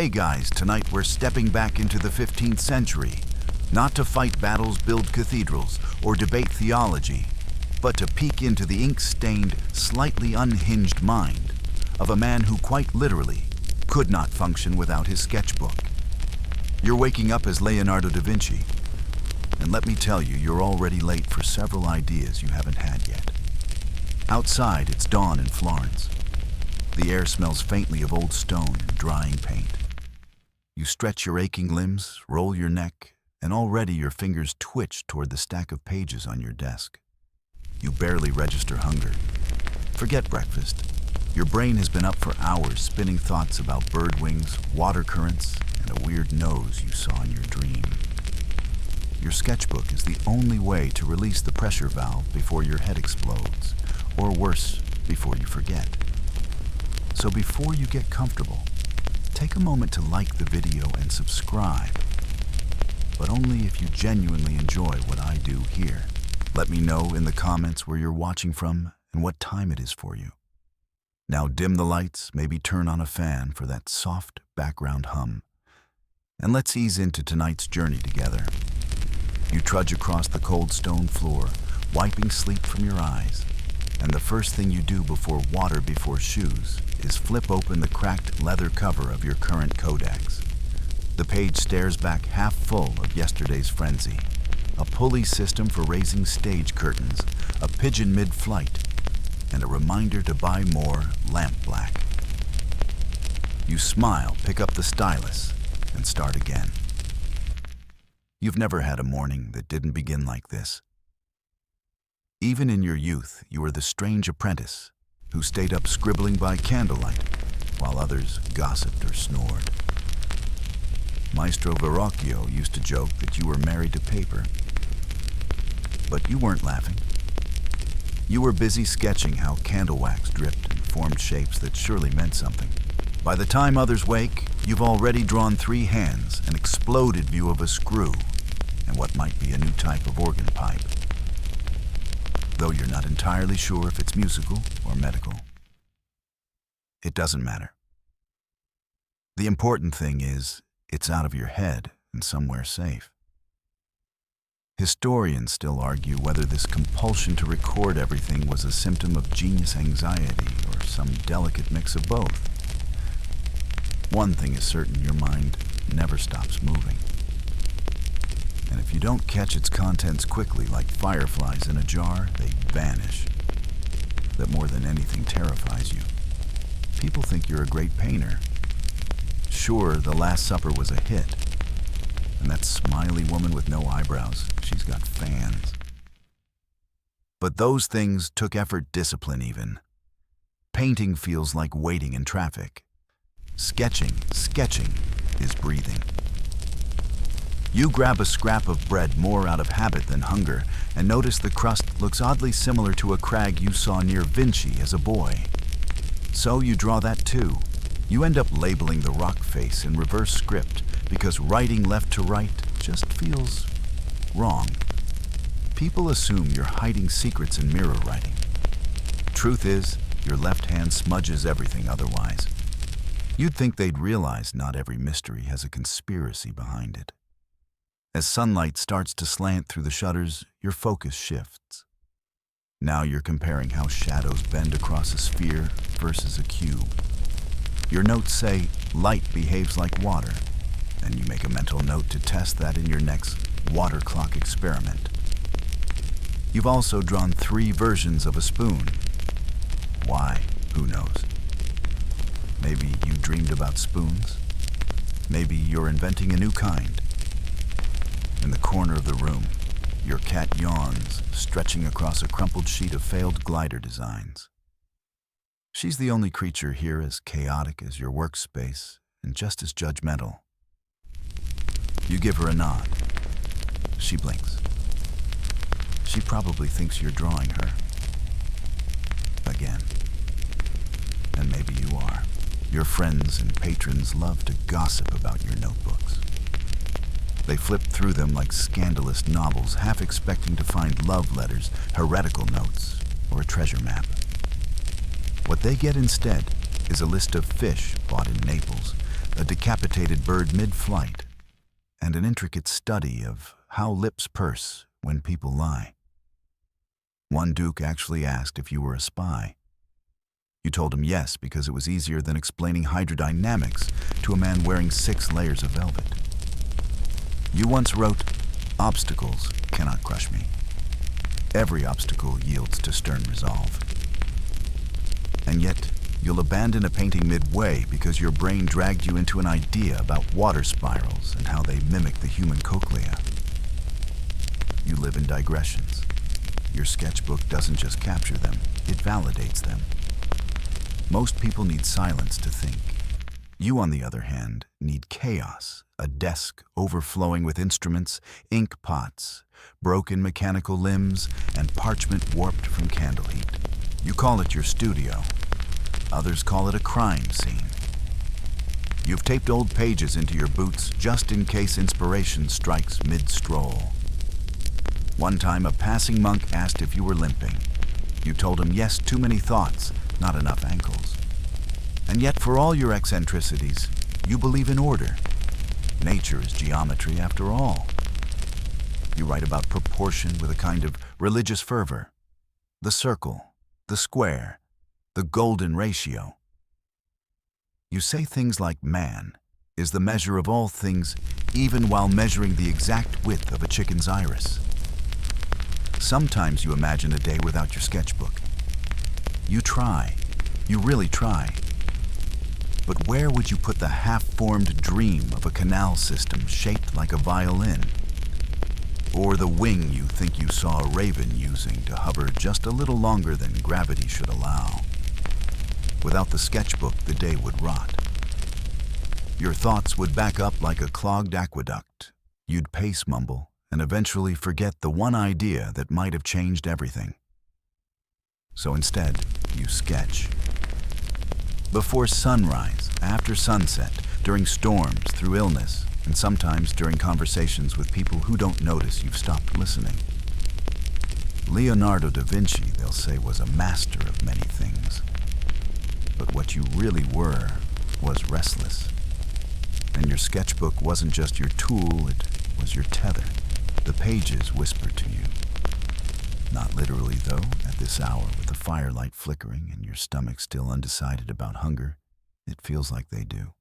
Hey guys, tonight we're stepping back into the 15th century, not to fight battles, build cathedrals, or debate theology, but to peek into the ink-stained, slightly unhinged mind of a man who quite literally could not function without his sketchbook. You're waking up as Leonardo da Vinci, and let me tell you, you're already late for several ideas you haven't had yet. Outside, it's dawn in Florence. The air smells faintly of old stone and drying paint. You stretch your aching limbs, roll your neck, and already your fingers twitch toward the stack of pages on your desk. You barely register hunger. Forget breakfast. Your brain has been up for hours spinning thoughts about bird wings, water currents, and a weird nose you saw in your dream. Your sketchbook is the only way to release the pressure valve before your head explodes, or worse, before you forget. So before you get comfortable, take a moment to like the video and subscribe, but only if you genuinely enjoy what I do here. Let me know in the comments where you're watching from and what time it is for you. Now dim the lights, maybe turn on a fan for that soft background hum, and let's ease into tonight's journey together. You trudge across the cold stone floor, wiping sleep from your eyes, and the first thing you do before water before shoes is flip open the cracked leather cover of your current codex. The page stares back half full of yesterday's frenzy. A pulley system for raising stage curtains, a pigeon mid-flight, and a reminder to buy more lampblack. You smile, pick up the stylus, and start again. You've never had a morning that didn't begin like this. Even in your youth, you were the strange apprentice who stayed up scribbling by candlelight while others gossiped or snored. Maestro Verrocchio used to joke that you were married to paper. But you weren't laughing. You were busy sketching how candle wax dripped and formed shapes that surely meant something. By the time others wake, you've already drawn 3 hands, an exploded view of a screw, and what might be a new type of organ pipe. Though you're not entirely sure if it's musical or medical. It doesn't matter. The important thing is, it's out of your head and somewhere safe. Historians still argue whether this compulsion to record everything was a symptom of genius anxiety or some delicate mix of both. One thing is certain, your mind never stops moving. And if you don't catch its contents quickly, like fireflies in a jar, they vanish. That more than anything terrifies you. People think you're a great painter. Sure, The Last Supper was a hit. And that smiley woman with no eyebrows, she's got fans. But those things took effort, discipline even. Painting feels like waiting in traffic. Sketching is breathing. You grab a scrap of bread more out of habit than hunger and notice the crust looks oddly similar to a crag you saw near Vinci as a boy. So you draw that too. You end up labeling the rock face in reverse script because writing left to right just feels wrong. People assume you're hiding secrets in mirror writing. Truth is, your left hand smudges everything otherwise. You'd think they'd realize not every mystery has a conspiracy behind it. As sunlight starts to slant through the shutters, your focus shifts. Now you're comparing how shadows bend across a sphere versus a cube. Your notes say, light behaves like water, and you make a mental note to test that in your next water clock experiment. You've also drawn 3 versions of a spoon. Why? Who knows? Maybe you dreamed about spoons. Maybe you're inventing a new kind. In the corner of the room, your cat yawns, stretching across a crumpled sheet of failed glider designs. She's the only creature here as chaotic as your workspace and just as judgmental. You give her a nod. She blinks. She probably thinks you're drawing her. Again. And maybe you are. Your friends and patrons love to gossip about your notebooks. They flip through them like scandalous novels, half expecting to find love letters, heretical notes, or a treasure map. What they get instead is a list of fish bought in Naples, a decapitated bird mid-flight, and an intricate study of how lips purse when people lie. One duke actually asked if you were a spy. You told him yes because it was easier than explaining hydrodynamics to a man wearing 6 layers of velvet. You once wrote, "Obstacles cannot crush me. Every obstacle yields to stern resolve." And yet, you'll abandon a painting midway because your brain dragged you into an idea about water spirals and how they mimic the human cochlea. You live in digressions. Your sketchbook doesn't just capture them, it validates them. Most people need silence to think. You, on the other hand, need chaos, a desk overflowing with instruments, ink pots, broken mechanical limbs, and parchment warped from candle heat. You call it your studio. Others call it a crime scene. You've taped old pages into your boots just in case inspiration strikes mid-stroll. One time, a passing monk asked if you were limping. You told him, yes, too many thoughts, not enough ankles. And yet, for all your eccentricities, you believe in order. Nature is geometry after all. You write about proportion with a kind of religious fervor. The circle, the square, the golden ratio. You say things like man is the measure of all things, even while measuring the exact width of a chicken's iris. Sometimes you imagine a day without your sketchbook. You try. You really try. But where would you put the half-formed dream of a canal system shaped like a violin? Or the wing you think you saw a raven using to hover just a little longer than gravity should allow? Without the sketchbook, the day would rot. Your thoughts would back up like a clogged aqueduct. You'd pace mumble and eventually forget the one idea that might have changed everything. So instead, you sketch. Before sunrise, after sunset, during storms, through illness, and sometimes during conversations with people who don't notice you've stopped listening. Leonardo da Vinci, they'll say, was a master of many things. But what you really were was restless. And your sketchbook wasn't just your tool, it was your tether. The pages whisper to you. Not literally, though, at this hour with the firelight flickering and your stomach still undecided about hunger, it feels like they do.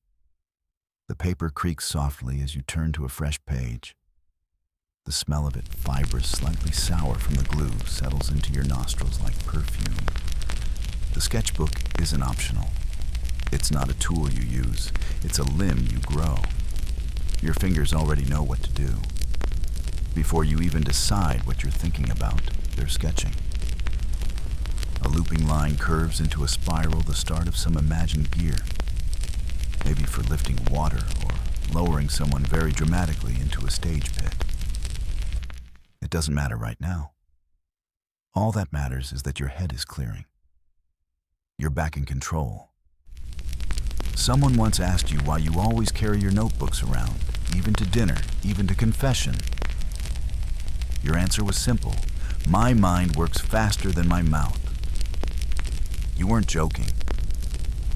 The paper creaks softly as you turn to a fresh page. The smell of it, fibrous, slightly sour from the glue, settles into your nostrils like perfume. The sketchbook isn't optional. It's not a tool you use. It's a limb you grow. Your fingers already know what to do. Before you even decide what you're thinking about, they're sketching. A looping line curves into a spiral, the start of some imagined gear. Maybe for lifting water or lowering someone very dramatically into a stage pit. It doesn't matter right now. All that matters is that your head is clearing. You're back in control. Someone once asked you why you always carry your notebooks around, even to dinner, even to confession. Your answer was simple. My mind works faster than my mouth. You weren't joking.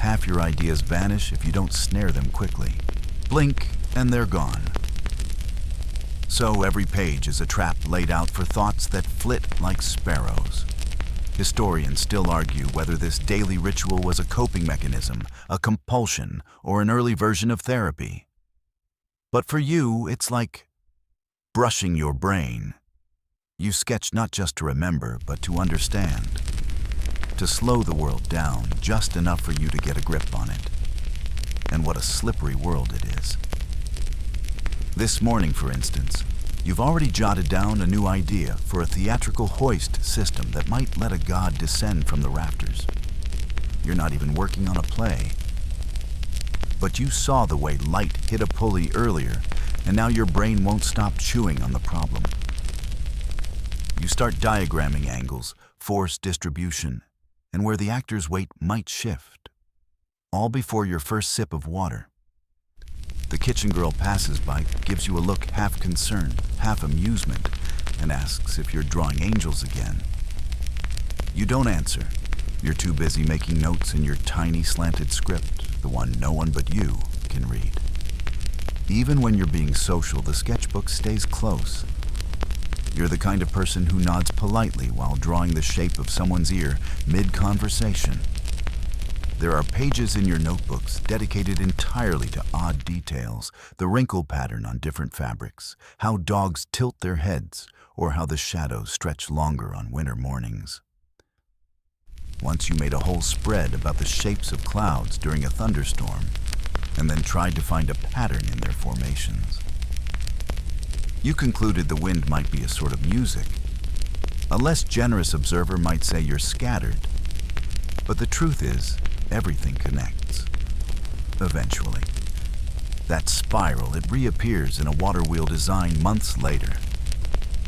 Half your ideas vanish if you don't snare them quickly. Blink, and they're gone. So every page is a trap laid out for thoughts that flit like sparrows. Historians still argue whether this daily ritual was a coping mechanism, a compulsion, or an early version of therapy. But for you, it's like brushing your brain. You sketch not just to remember, but to understand. To slow the world down just enough for you to get a grip on it. And what a slippery world it is. This morning, for instance, you've already jotted down a new idea for a theatrical hoist system that might let a god descend from the rafters. You're not even working on a play. But you saw the way light hit a pulley earlier, and now your brain won't stop chewing on the problem. You start diagramming angles, force distribution, and where the actor's weight might shift. All before your first sip of water. The kitchen girl passes by, gives you a look half concern, half amusement, and asks if you're drawing angels again. You don't answer. You're too busy making notes in your tiny slanted script, the one no one but you can read. Even when you're being social, the sketchbook stays close. You're the kind of person who nods politely while drawing the shape of someone's ear mid-conversation. There are pages in your notebooks dedicated entirely to odd details, the wrinkle pattern on different fabrics, how dogs tilt their heads, or how the shadows stretch longer on winter mornings. Once you made a whole spread about the shapes of clouds during a thunderstorm, and then tried to find a pattern in their formations. You concluded the wind might be a sort of music. A less generous observer might say you're scattered. But the truth is, everything connects. Eventually. That spiral, it reappears in a water wheel design months later.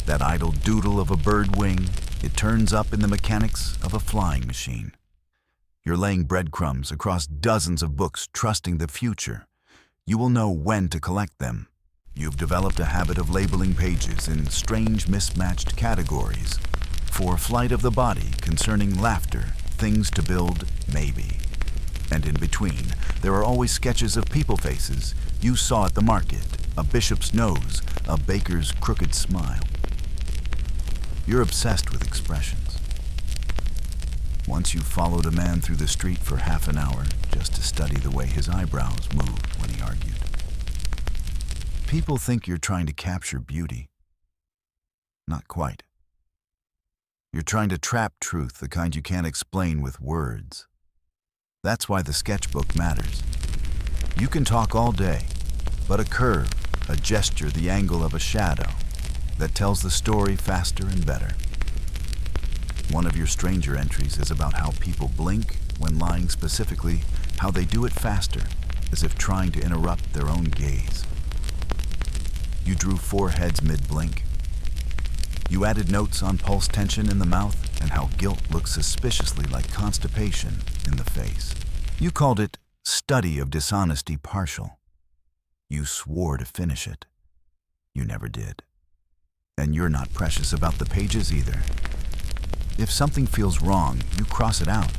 That idle doodle of a bird wing, it turns up in the mechanics of a flying machine. You're laying breadcrumbs across dozens of books, trusting the future. You will know when to collect them. You've developed a habit of labeling pages in strange mismatched categories. For Flight of the Body, concerning laughter, things to build, maybe. And in between, there are always sketches of people faces you saw at the market, a bishop's nose, a baker's crooked smile. You're obsessed with expressions. Once you followed a man through the street for half an hour just to study the way his eyebrows moved when he argued. People think you're trying to capture beauty. Not quite. You're trying to trap truth, the kind you can't explain with words. That's why the sketchbook matters. You can talk all day, but a curve, a gesture, the angle of a shadow, that tells the story faster and better. One of your stranger entries is about how people blink when lying, specifically how they do it faster, as if trying to interrupt their own gaze. You drew 4 heads mid-blink. You added notes on pulse tension in the mouth and how guilt looks suspiciously like constipation in the face. You called it Study of Dishonesty Partial. You swore to finish it. You never did. And you're not precious about the pages either. If something feels wrong, you cross it out.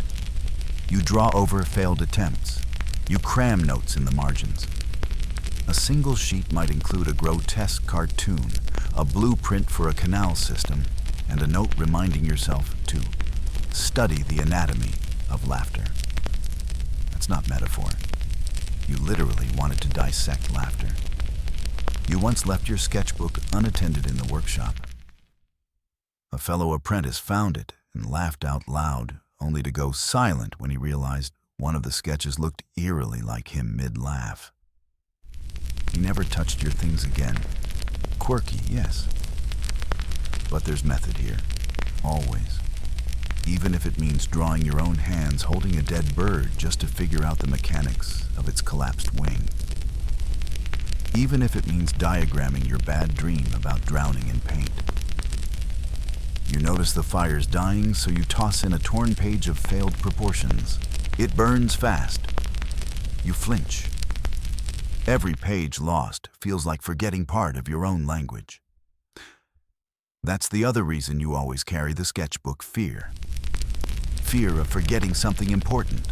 You draw over failed attempts. You cram notes in the margins. A single sheet might include a grotesque cartoon, a blueprint for a canal system, and a note reminding yourself to study the anatomy of laughter. That's not metaphor. You literally wanted to dissect laughter. You once left your sketchbook unattended in the workshop. A fellow apprentice found it and laughed out loud, only to go silent when he realized one of the sketches looked eerily like him mid-laugh. He never touched your things again. Quirky, yes. But there's method here. Always. Even if it means drawing your own hands holding a dead bird just to figure out the mechanics of its collapsed wing. Even if it means diagramming your bad dream about drowning in paint. You notice the fire's dying, so you toss in a torn page of failed proportions. It burns fast. You flinch. Every page lost feels like forgetting part of your own language. That's the other reason you always carry the sketchbook: fear. Fear of forgetting something important.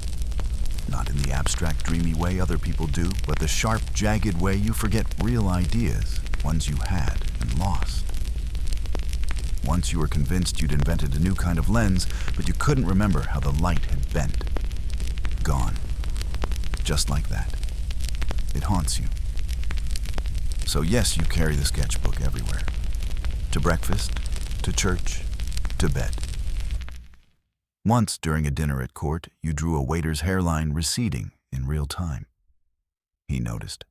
Not in the abstract, dreamy way other people do, but the sharp, jagged way you forget real ideas, ones you had and lost. Once you were convinced you'd invented a new kind of lens, but you couldn't remember how the light had bent. Gone. Just like that. It haunts you. So yes, you carry the sketchbook everywhere. To breakfast, to church, to bed. Once, during a dinner at court, you drew a waiter's hairline receding in real time. He noticed.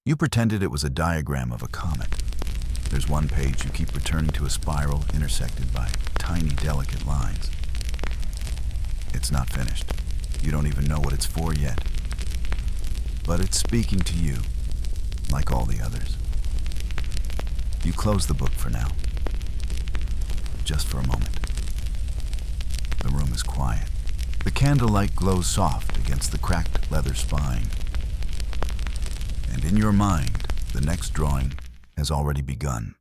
You pretended it was a diagram of a comet. There's one page you keep returning to, a spiral intersected by tiny, delicate lines. It's not finished. You don't even know what it's for yet. But it's speaking to you, like all the others. You close the book for now. Just for a moment. The room is quiet. The candlelight glows soft against the cracked leather spine. And in your mind, the next drawing has already begun.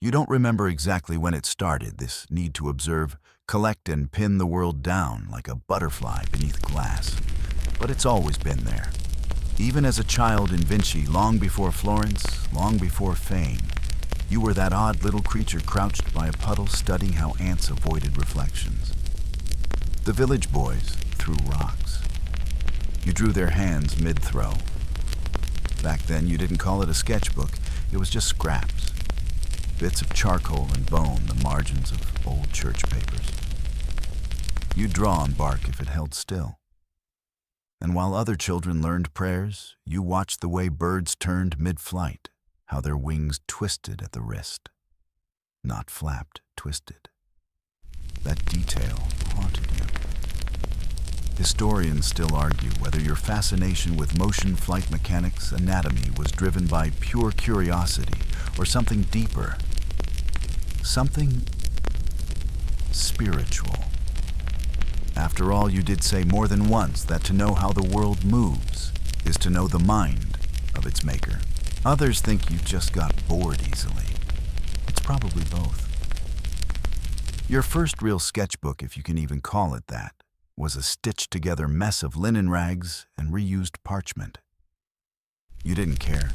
You don't remember exactly when it started, this need to observe, collect and pin the world down like a butterfly beneath glass. But it's always been there. Even as a child in Vinci, long before Florence, long before fame, you were that odd little creature crouched by a puddle studying how ants avoided reflections. The village boys threw rocks. You drew their hands mid-throw. Back then, you didn't call it a sketchbook. It was just scraps. Bits of charcoal and bone, the margins of old church papers. You'd draw on bark if it held still. And while other children learned prayers, you watched the way birds turned mid-flight, how their wings twisted at the wrist. Not flapped, twisted. That detail haunted you. Historians still argue whether your fascination with motion flight mechanics anatomy was driven by pure curiosity or something deeper, something spiritual. After all, you did say more than once that to know how the world moves is to know the mind of its maker. Others think you just got bored easily. It's probably both. Your first real sketchbook, if you can even call it that, was a stitched-together mess of linen rags and reused parchment. You didn't care.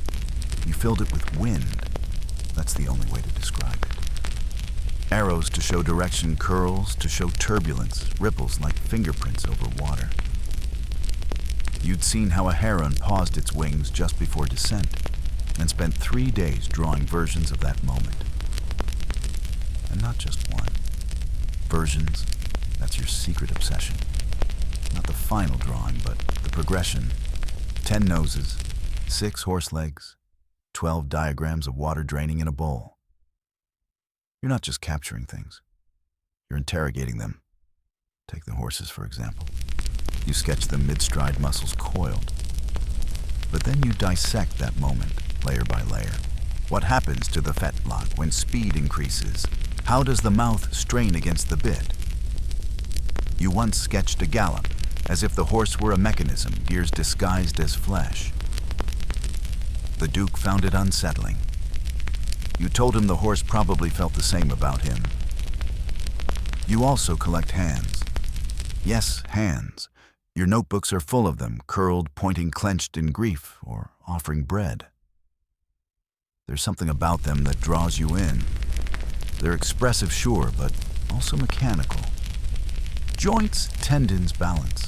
You filled it with wind. That's the only way to describe it. Arrows to show direction, curls to show turbulence, ripples like fingerprints over water. You'd seen how a heron paused its wings just before descent and spent 3 days drawing versions of that moment. And not just one. Versions, that's your secret obsession. Not the final drawing, but the progression. 10 noses, 6 horse legs, 12 diagrams of water draining in a bowl. You're not just capturing things. You're interrogating them. Take the horses, for example. You sketch them mid-stride, muscles coiled. But then you dissect that moment, layer by layer. What happens to the fetlock when speed increases? How does the mouth strain against the bit? You once sketched a gallop, as if the horse were a mechanism, gears disguised as flesh. The Duke found it unsettling. You told him the horse probably felt the same about him. You also collect hands. Yes, hands. Your notebooks are full of them, curled, pointing clenched in grief, or offering bread. There's something about them that draws you in. They're expressive, sure, but also mechanical. Joints, tendons, balance.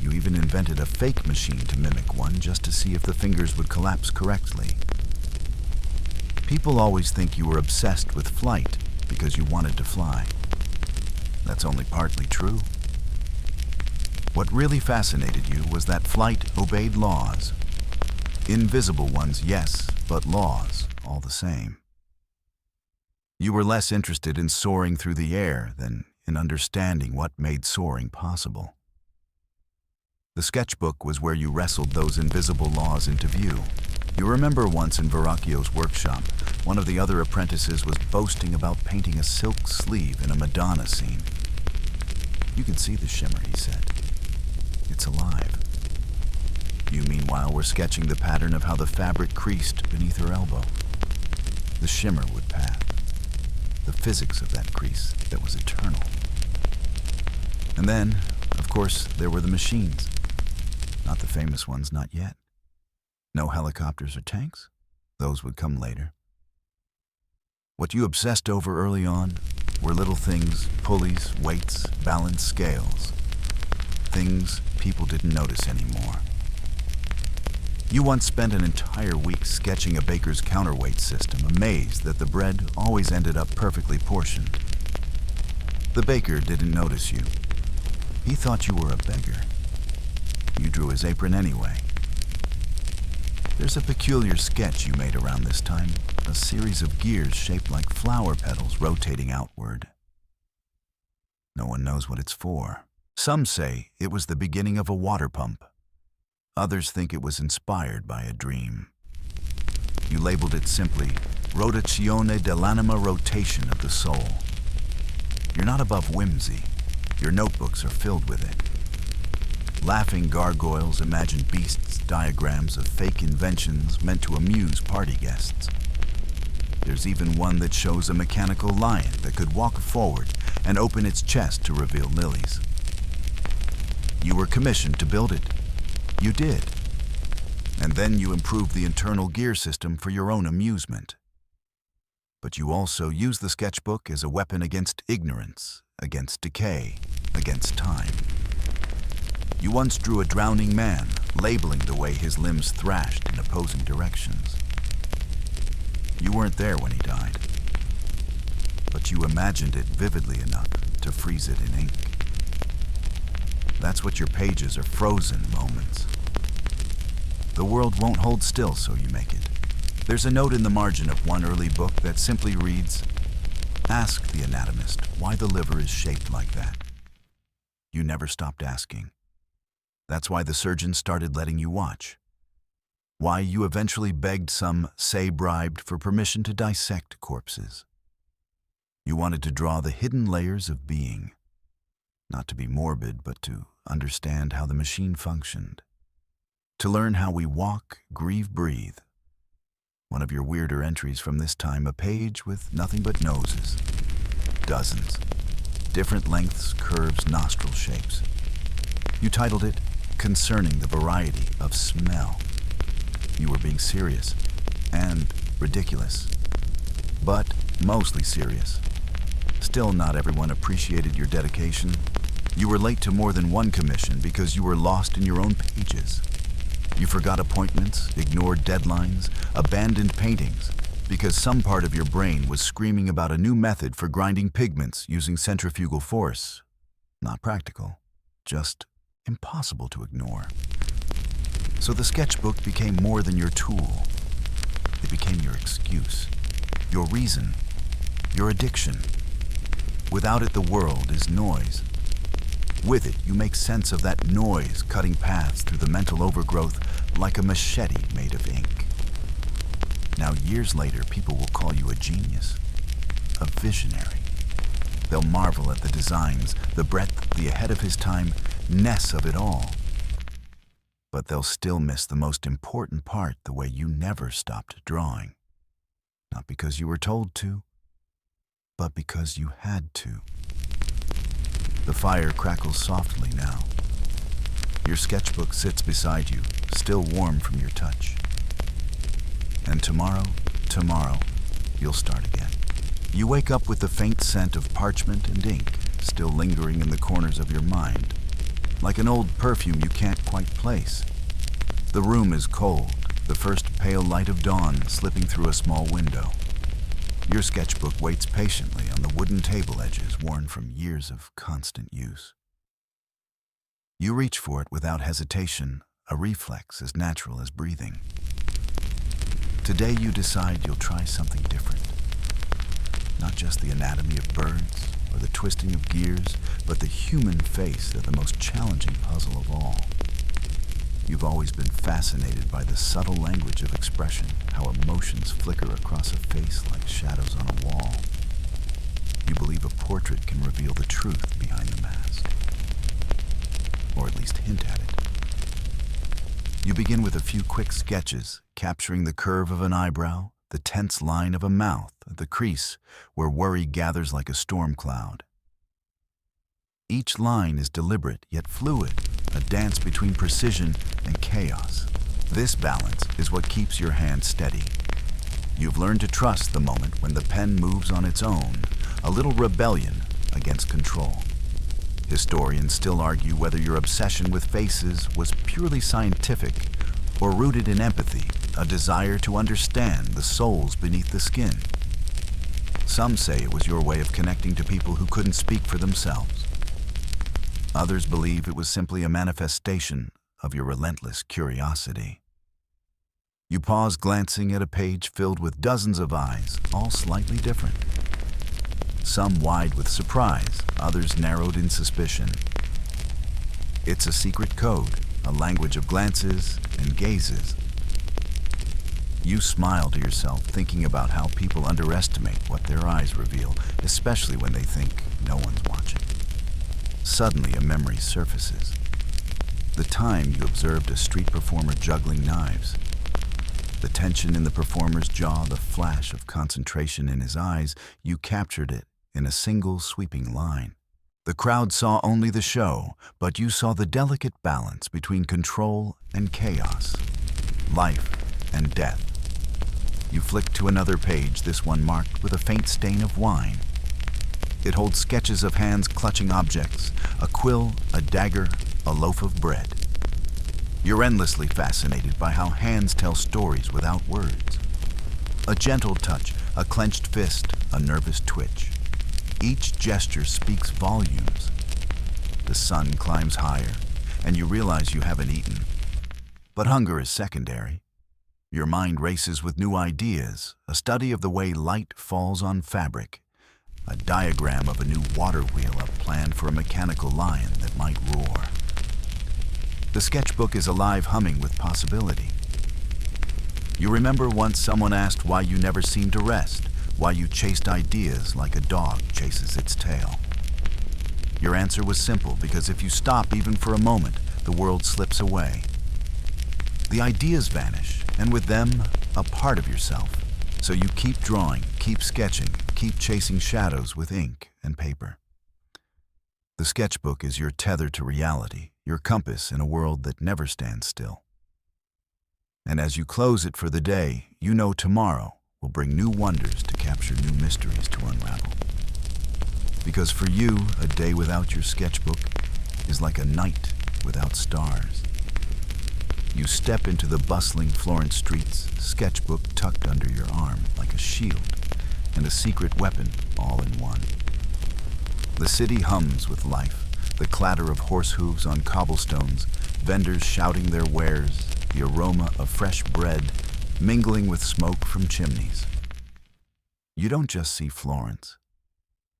You even invented a fake machine to mimic one just to see if the fingers would collapse correctly. People always think you were obsessed with flight because you wanted to fly. That's only partly true. What really fascinated you was that flight obeyed laws. Invisible ones, yes, but laws all the same. You were less interested in soaring through the air than in understanding what made soaring possible. The sketchbook was where you wrestled those invisible laws into view. You remember once in Verrocchio's workshop, one of the other apprentices was boasting about painting a silk sleeve in a Madonna scene. You can see the shimmer, he said. It's alive. You, meanwhile, were sketching the pattern of how the fabric creased beneath her elbow. The shimmer would pass. The physics of that crease that was eternal. And then, of course, there were the machines. Not the famous ones, not yet. No helicopters or tanks. Those would come later. What you obsessed over early on were little things, pulleys, weights, balance, scales. Things people didn't notice anymore. You once spent an entire week sketching a baker's counterweight system, amazed that the bread always ended up perfectly portioned. The baker didn't notice you. He thought you were a beggar. You drew his apron anyway. There's a peculiar sketch you made around this time, a series of gears shaped like flower petals rotating outward. No one knows what it's for. Some say it was the beginning of a water pump. Others think it was inspired by a dream. You labeled it simply, rotazione dell'anima, rotation of the soul. You're not above whimsy. Your notebooks are filled with it. Laughing gargoyles, imagined beasts, diagrams of fake inventions meant to amuse party guests. There's even one that shows a mechanical lion that could walk forward and open its chest to reveal lilies. You were commissioned to build it. You did. And then you improve the internal gear system for your own amusement. But you also use the sketchbook as a weapon against ignorance, against decay, against time. You once drew a drowning man, labeling the way his limbs thrashed in opposing directions. You weren't there when he died, but you imagined it vividly enough to freeze it in ink. That's what your pages are, frozen moments. The world won't hold still, so you make it. There's a note in the margin of one early book that simply reads, "Ask the anatomist why the liver is shaped like that." You never stopped asking. That's why the surgeon started letting you watch. Why you eventually begged some, say bribed, for permission to dissect corpses. You wanted to draw the hidden layers of being. Not to be morbid, but to understand how the machine functioned. To learn how we walk, grieve, breathe. One of your weirder entries from this time, a page with nothing but noses. Dozens. Different lengths, curves, nostril shapes. You titled it, "Concerning the Variety of Smell." You were being serious and ridiculous, but mostly serious. Still, not everyone appreciated your dedication. You were late to more than one commission because you were lost in your own pages. You forgot appointments, ignored deadlines, abandoned paintings, because some part of your brain was screaming about a new method for grinding pigments using centrifugal force. Not practical, just impossible to ignore. So the sketchbook became more than your tool. It became your excuse, your reason, your addiction. Without it, the world is noise. With it, you make sense of that noise, cutting paths through the mental overgrowth like a machete made of ink. Now, years later, people will call you a genius, a visionary. They'll marvel at the designs, the breadth, the ahead-of-his-time-ness of it all. But they'll still miss the most important part, the way you never stopped drawing. Not because you were told to, but because you had to. The fire crackles softly now. Your sketchbook sits beside you, still warm from your touch. And tomorrow, you'll start again. You wake up with the faint scent of parchment and ink still lingering in the corners of your mind, like an old perfume you can't quite place. The room is cold, the first pale light of dawn slipping through a small window. Your sketchbook waits patiently on the wooden table edges worn from years of constant use. You reach for it without hesitation, a reflex as natural as breathing. Today you decide you'll try something different. Not just the anatomy of birds or the twisting of gears, but the human face, the most challenging puzzle of all. You've always been fascinated by the subtle language of expression, how emotions flicker across a face like shadows on a wall. You believe a portrait can reveal the truth behind the mask, or at least hint at it. You begin with a few quick sketches, capturing the curve of an eyebrow, the tense line of a mouth, the crease where worry gathers like a storm cloud. Each line is deliberate yet fluid, a dance between precision and chaos. This balance is what keeps your hand steady. You've learned to trust the moment when the pen moves on its own, a little rebellion against control. Historians still argue whether your obsession with faces was purely scientific or rooted in empathy, a desire to understand the souls beneath the skin. Some say it was your way of connecting to people who couldn't speak for themselves. Others believe it was simply a manifestation of your relentless curiosity. You pause, glancing at a page filled with dozens of eyes, all slightly different. Some wide with surprise, others narrowed in suspicion. It's a secret code, a language of glances and gazes. You smile to yourself, thinking about how people underestimate what their eyes reveal, especially when they think no one's watching. Suddenly, a memory surfaces. The time you observed a street performer juggling knives. The tension in the performer's jaw, the flash of concentration in his eyes, you captured it in a single sweeping line. The crowd saw only the show, but you saw the delicate balance between control and chaos. life, and death. You flick to another page, this one marked with a faint stain of wine. It holds sketches of hands clutching objects, a quill, a dagger, a loaf of bread. You're endlessly fascinated by how hands tell stories without words. A gentle touch, a clenched fist, a nervous twitch. Each gesture speaks volumes. The sun climbs higher, and you realize you haven't eaten. But hunger is secondary. Your mind races with new ideas, a study of the way light falls on fabric, a diagram of a new water wheel, a plan for a mechanical lion that might roar. The sketchbook is alive, humming with possibility. You remember once someone asked why you never seemed to rest, why you chased ideas like a dog chases its tail. Your answer was simple, because if you stop even for a moment, the world slips away. The ideas vanish, and with them, a part of yourself. So you keep drawing, keep sketching, keep chasing shadows with ink and paper. The sketchbook is your tether to reality, your compass in a world that never stands still. And as you close it for the day, you know tomorrow will bring new wonders to capture, new mysteries to unravel. Because for you, a day without your sketchbook is like a night without stars. You step into the bustling Florence streets, sketchbook tucked under your arm like a shield, and a secret weapon all in one. The city hums with life, the clatter of horse hooves on cobblestones, vendors shouting their wares, the aroma of fresh bread mingling with smoke from chimneys. You don't just see Florence.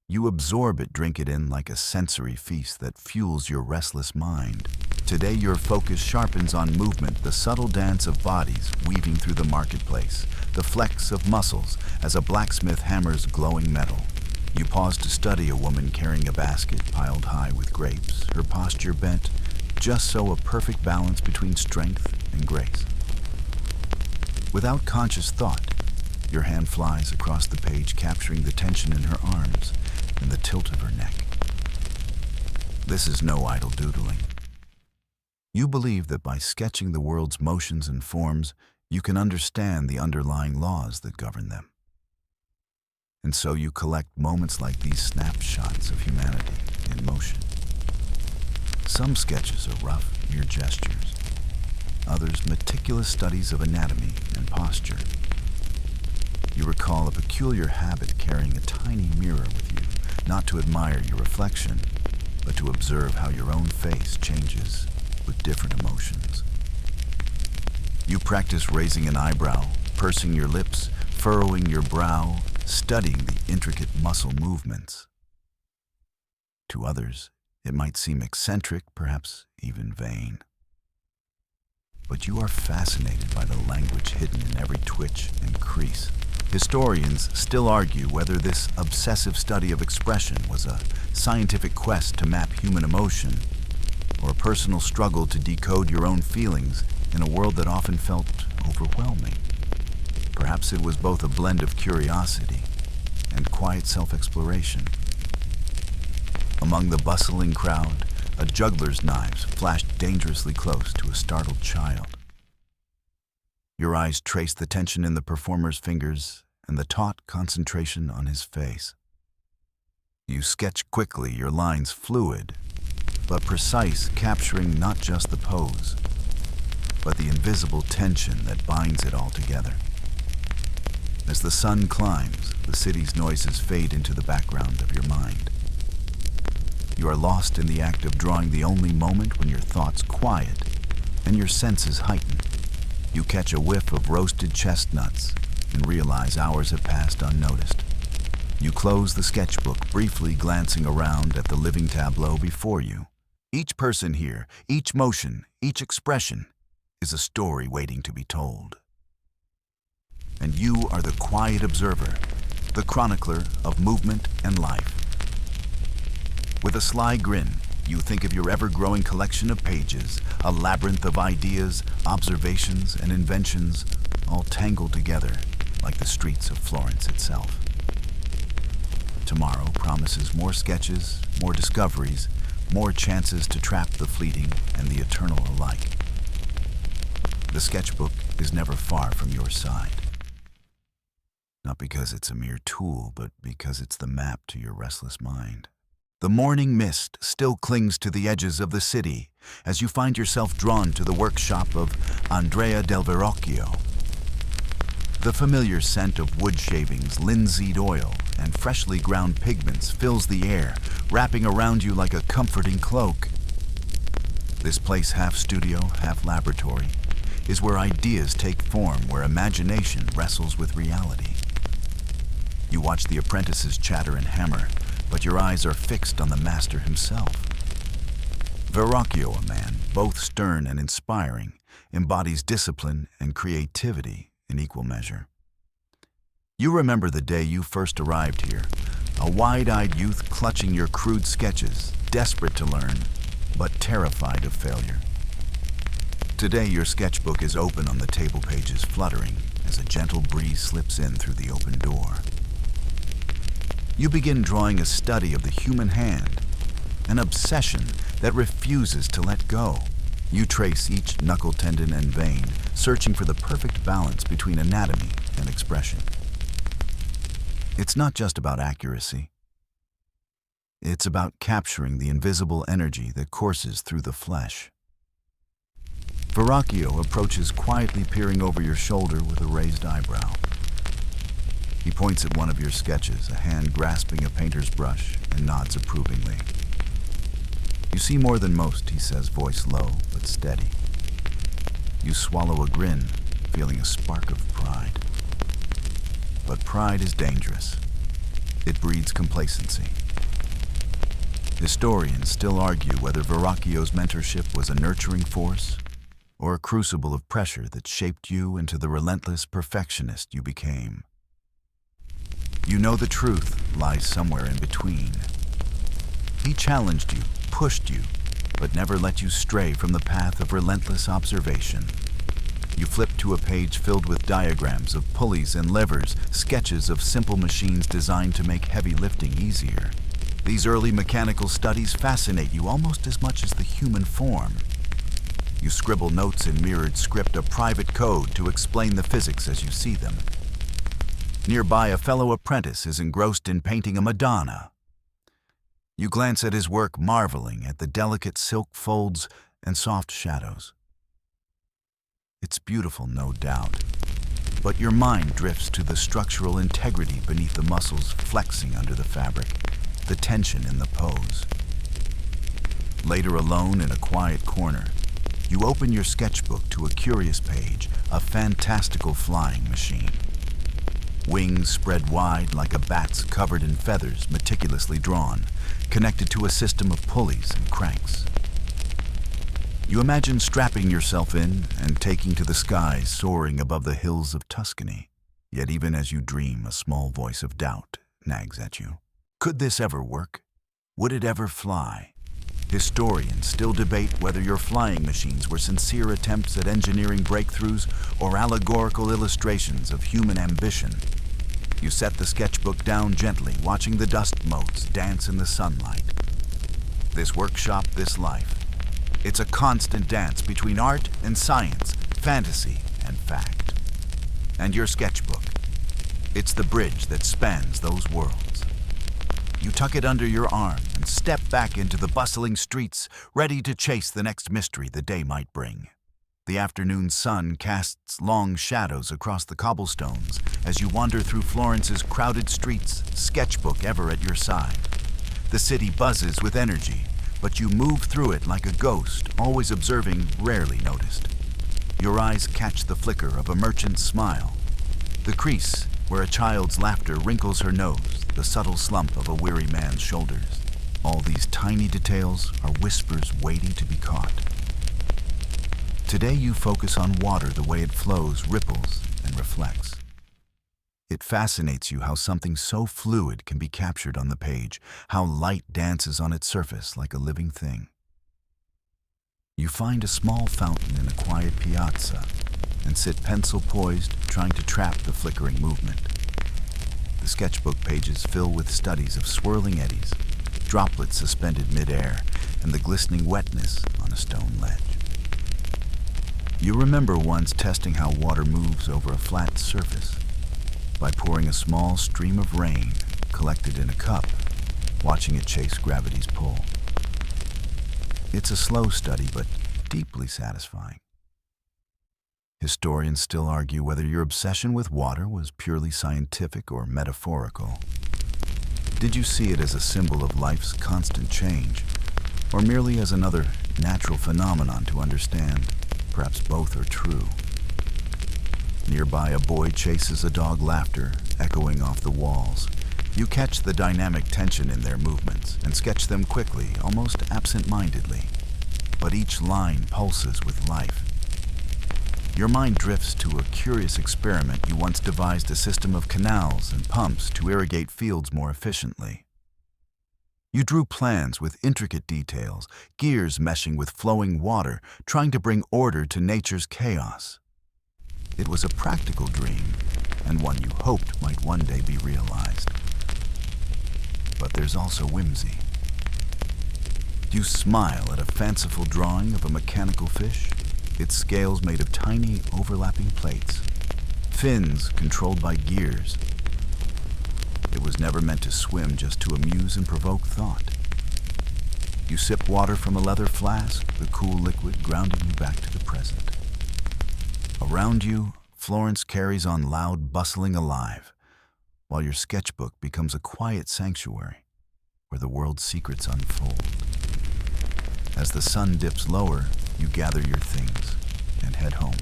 You absorb it, drink it in like a sensory feast that fuels your restless mind. Today your focus sharpens on movement, the subtle dance of bodies weaving through the marketplace, the flex of muscles as a blacksmith hammers glowing metal. You pause to study a woman carrying a basket piled high with grapes, her posture bent, just so a perfect balance between strength and grace. Without conscious thought, your hand flies across the page, capturing the tension in her arms and the tilt of her neck. This is no idle doodling. You believe that by sketching the world's motions and forms, you can understand the underlying laws that govern them. And so you collect moments like these snapshots of humanity in motion. Some sketches are rough, mere gestures. Others, meticulous studies of anatomy and posture. You recall a peculiar habit, carrying a tiny mirror with you, not to admire your reflection, but to observe how your own face changes with different emotions. You practice raising an eyebrow, pursing your lips, furrowing your brow, studying the intricate muscle movements. To others, it might seem eccentric, perhaps even vain. But you are fascinated by the language hidden in every twitch and crease. Historians still argue whether this obsessive study of expression was a scientific quest to map human emotion, or a personal struggle to decode your own feelings in a world that often felt overwhelming. Perhaps it was both a blend of curiosity and quiet self-exploration. Among the bustling crowd, a juggler's knives flashed dangerously close to a startled child. Your eyes traced the tension in the performer's fingers and the taut concentration on his face. You sketch quickly, your lines fluid, but precise, capturing not just the pose, but the invisible tension that binds it all together. As the sun climbs, the city's noises fade into the background of your mind. You are lost in the act of drawing, the only moment when your thoughts quiet and your senses heighten. You catch a whiff of roasted chestnuts and realize hours have passed unnoticed. You close the sketchbook, briefly glancing around at the living tableau before you. Each person here, each motion, each expression is a story waiting to be told. And you are the quiet observer, the chronicler of movement and life. With a sly grin, you think of your ever-growing collection of pages, a labyrinth of ideas, observations, and inventions, all tangled together like the streets of Florence itself. Tomorrow promises more sketches, more discoveries, more chances to trap the fleeting and the eternal alike. The sketchbook is never far from your side. Not because it's a mere tool, but because it's the map to your restless mind. The morning mist still clings to the edges of the city as you find yourself drawn to the workshop of Andrea del Verrocchio. The familiar scent of wood shavings, linseed oil, and freshly ground pigments fills the air, wrapping around you like a comforting cloak. This place, half studio, half laboratory, is where ideas take form, where imagination wrestles with reality. You watch the apprentices chatter and hammer, but your eyes are fixed on the master himself. Verrocchio, a man both stern and inspiring, embodies discipline and creativity in equal measure. You remember the day you first arrived here, a wide-eyed youth clutching your crude sketches, desperate to learn, but terrified of failure. Today your sketchbook is open on the table pages, fluttering as a gentle breeze slips in through the open door. You begin drawing a study of the human hand, an obsession that refuses to let go. You trace each knuckle tendon and vein, searching for the perfect balance between anatomy and expression. It's not just about accuracy. It's about capturing the invisible energy that courses through the flesh. Verrocchio approaches, quietly peering over your shoulder with a raised eyebrow. He points at one of your sketches, a hand grasping a painter's brush, and nods approvingly. "You see more than most," he says, voice low but steady. You swallow a grin, feeling a spark of pride. But pride is dangerous. It breeds complacency. Historians still argue whether Verrocchio's mentorship was a nurturing force or a crucible of pressure that shaped you into the relentless perfectionist you became. You know the truth lies somewhere in between. He challenged you, pushed you, but never let you stray from the path of relentless observation. You flip to a page filled with diagrams of pulleys and levers, sketches of simple machines designed to make heavy lifting easier. These early mechanical studies fascinate you almost as much as the human form. You scribble notes in mirrored script, a private code to explain the physics as you see them. Nearby, a fellow apprentice is engrossed in painting a Madonna. You glance at his work, marveling at the delicate silk folds and soft shadows. It's beautiful, no doubt, but your mind drifts to the structural integrity beneath the muscles flexing under the fabric, the tension in the pose. Later, alone in a quiet corner, you open your sketchbook to a curious page, a fantastical flying machine. Wings spread wide like a bat's, covered in feathers, meticulously drawn, connected to a system of pulleys and cranks. You imagine strapping yourself in and taking to the skies, soaring above the hills of Tuscany. Yet even as you dream, a small voice of doubt nags at you. Could this ever work? Would it ever fly? Historians still debate whether your flying machines were sincere attempts at engineering breakthroughs or allegorical illustrations of human ambition. You set the sketchbook down gently, watching the dust motes dance in the sunlight. This workshop, this life. It's a constant dance between art and science, fantasy and fact. And your sketchbook. It's the bridge that spans those worlds. You tuck it under your arm and step back into the bustling streets, ready to chase the next mystery the day might bring. The afternoon sun casts long shadows across the cobblestones as you wander through Florence's crowded streets, sketchbook ever at your side. The city buzzes with energy, but you move through it like a ghost, always observing, rarely noticed. Your eyes catch the flicker of a merchant's smile, the crease where a child's laughter wrinkles her nose, the subtle slump of a weary man's shoulders. All these tiny details are whispers waiting to be caught. Today you focus on water, the way it flows, ripples, and reflects. It fascinates you how something so fluid can be captured on the page, how light dances on its surface like a living thing. You find a small fountain in a quiet piazza and sit pencil poised, trying to trap the flickering movement. The sketchbook pages fill with studies of swirling eddies, droplets suspended midair, and the glistening wetness on a stone ledge. You remember once testing how water moves over a flat surface by pouring a small stream of rain collected in a cup, watching it chase gravity's pull. It's a slow study, but deeply satisfying. Historians still argue whether your obsession with water was purely scientific or metaphorical. Did you see it as a symbol of life's constant change, or merely as another natural phenomenon to understand? Perhaps both are true. Nearby, a boy chases a dog, laughter echoing off the walls. You catch the dynamic tension in their movements and sketch them quickly, almost absent-mindedly. But each line pulses with life. Your mind drifts to a curious experiment. You once devised a system of canals and pumps to irrigate fields more efficiently. You drew plans with intricate details, gears meshing with flowing water, trying to bring order to nature's chaos. It was a practical dream, and one you hoped might one day be realized. But there's also whimsy. You smile at a fanciful drawing of a mechanical fish, its scales made of tiny overlapping plates, fins controlled by gears. It was never meant to swim, just to amuse and provoke thought. You sip water from a leather flask, the cool liquid grounding you back to the present. Around you, Florence carries on loud, bustling, alive, while your sketchbook becomes a quiet sanctuary where the world's secrets unfold. As the sun dips lower, you gather your things and head home.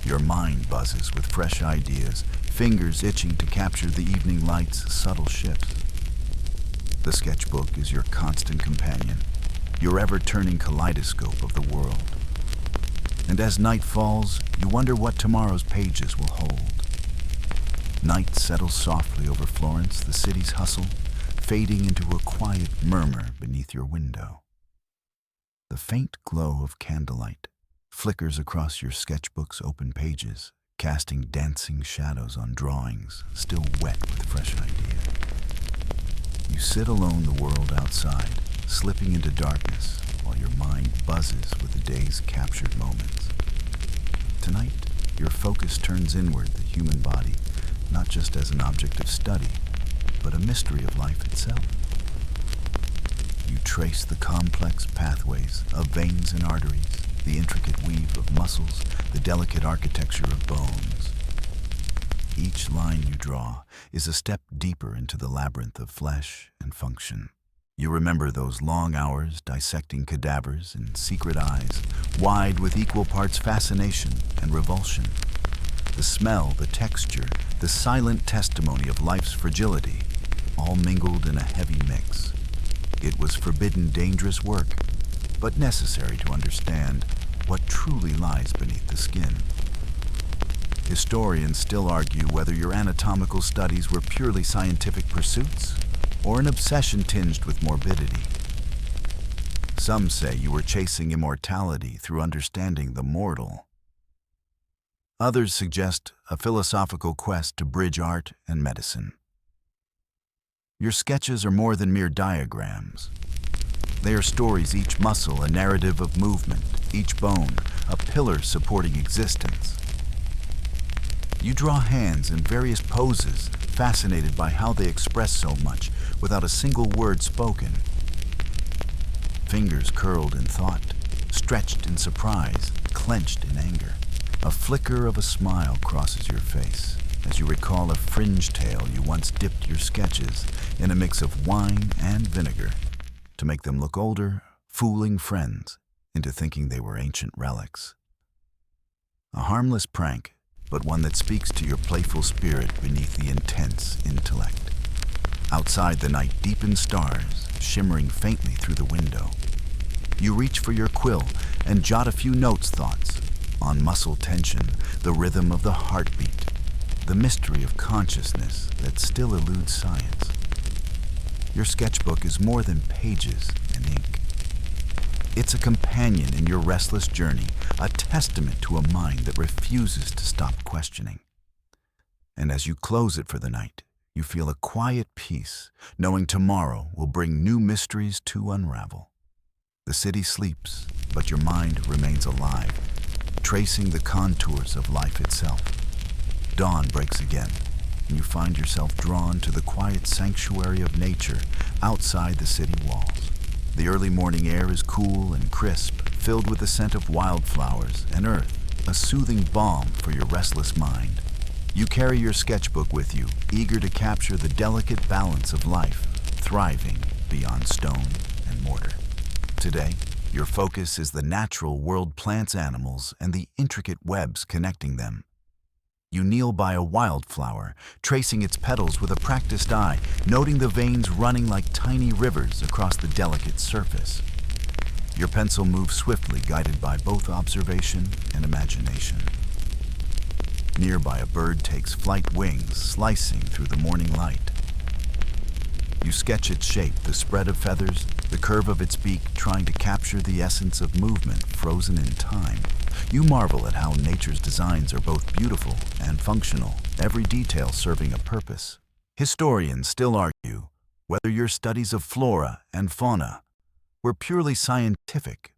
Your mind buzzes with fresh ideas, fingers itching to capture the evening light's subtle shifts. The sketchbook is your constant companion, your ever-turning kaleidoscope of the world. And as night falls, you wonder what tomorrow's pages will hold. Night settles softly over Florence, the city's hustle, fading into a quiet murmur beneath your window. The faint glow of candlelight flickers across your sketchbook's open pages, casting dancing shadows on drawings still wet with fresh idea. You sit alone, the world outside, slipping into darkness while your mind buzzes with the day's captured moments. Tonight, your focus turns inward, the human body, not just as an object of study, but a mystery of life itself. You trace the complex pathways of veins and arteries, the intricate weave of muscles, the delicate architecture of bones. Each line you draw is a step deeper into the labyrinth of flesh and function. You remember those long hours dissecting cadavers and secret eyes, wide with equal parts fascination and revulsion. The smell, the texture, the silent testimony of life's fragility, all mingled in a heavy mix. It was forbidden, dangerous work, but necessary to understand what truly lies beneath the skin. Historians still argue whether your anatomical studies were purely scientific pursuits or an obsession tinged with morbidity. Some say you were chasing immortality through understanding the mortal. Others suggest a philosophical quest to bridge art and medicine. Your sketches are more than mere diagrams. They are stories, each muscle a narrative of movement, each bone a pillar supporting existence. You draw hands in various poses, fascinated by how they express so much without a single word spoken. Fingers curled in thought, stretched in surprise, clenched in anger. A flicker of a smile crosses your face as you recall a fringe tale you once dipped your sketches in a mix of wine and vinegar to make them look older, fooling friends into thinking they were ancient relics. A harmless prank, but one that speaks to your playful spirit beneath the intense intellect. Outside, the night deepens, stars shimmering faintly through the window. You reach for your quill and jot a few notes, thoughts on muscle tension, the rhythm of the heartbeat, the mystery of consciousness that still eludes science. Your sketchbook is more than pages and ink. It's a companion in your restless journey, a testament to a mind that refuses to stop questioning. And as you close it for the night, you feel a quiet peace, knowing tomorrow will bring new mysteries to unravel. The city sleeps, but your mind remains alive, tracing the contours of life itself. Dawn breaks again, and you find yourself drawn to the quiet sanctuary of nature outside the city walls. The early morning air is cool and crisp, filled with the scent of wildflowers and earth, a soothing balm for your restless mind. You carry your sketchbook with you, eager to capture the delicate balance of life, thriving beyond stone and mortar. Today, your focus is the natural world, plants, animals, and the intricate webs connecting them. You kneel by a wildflower, tracing its petals with a practiced eye, noting the veins running like tiny rivers across the delicate surface. Your pencil moves swiftly, guided by both observation and imagination. Nearby, a bird takes flight, wings slicing through the morning light. You sketch its shape, the spread of feathers, the curve of its beak, trying to capture the essence of movement frozen in time. You marvel at how nature's designs are both beautiful and functional, every detail serving a purpose. Historians still argue whether your studies of flora and fauna were purely scientific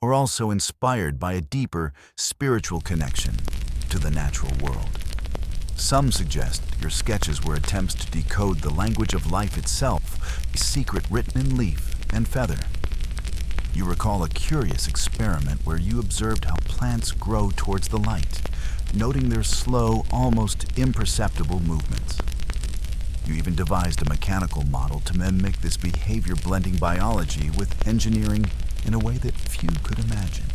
or also inspired by a deeper spiritual connection to the natural world. Some suggest your sketches were attempts to decode the language of life itself, a secret written in leaf and feather. You recall a curious experiment where you observed how plants grow towards the light, noting their slow, almost imperceptible movements. You even devised a mechanical model to mimic this behavior, blending biology with engineering in a way that few could imagine.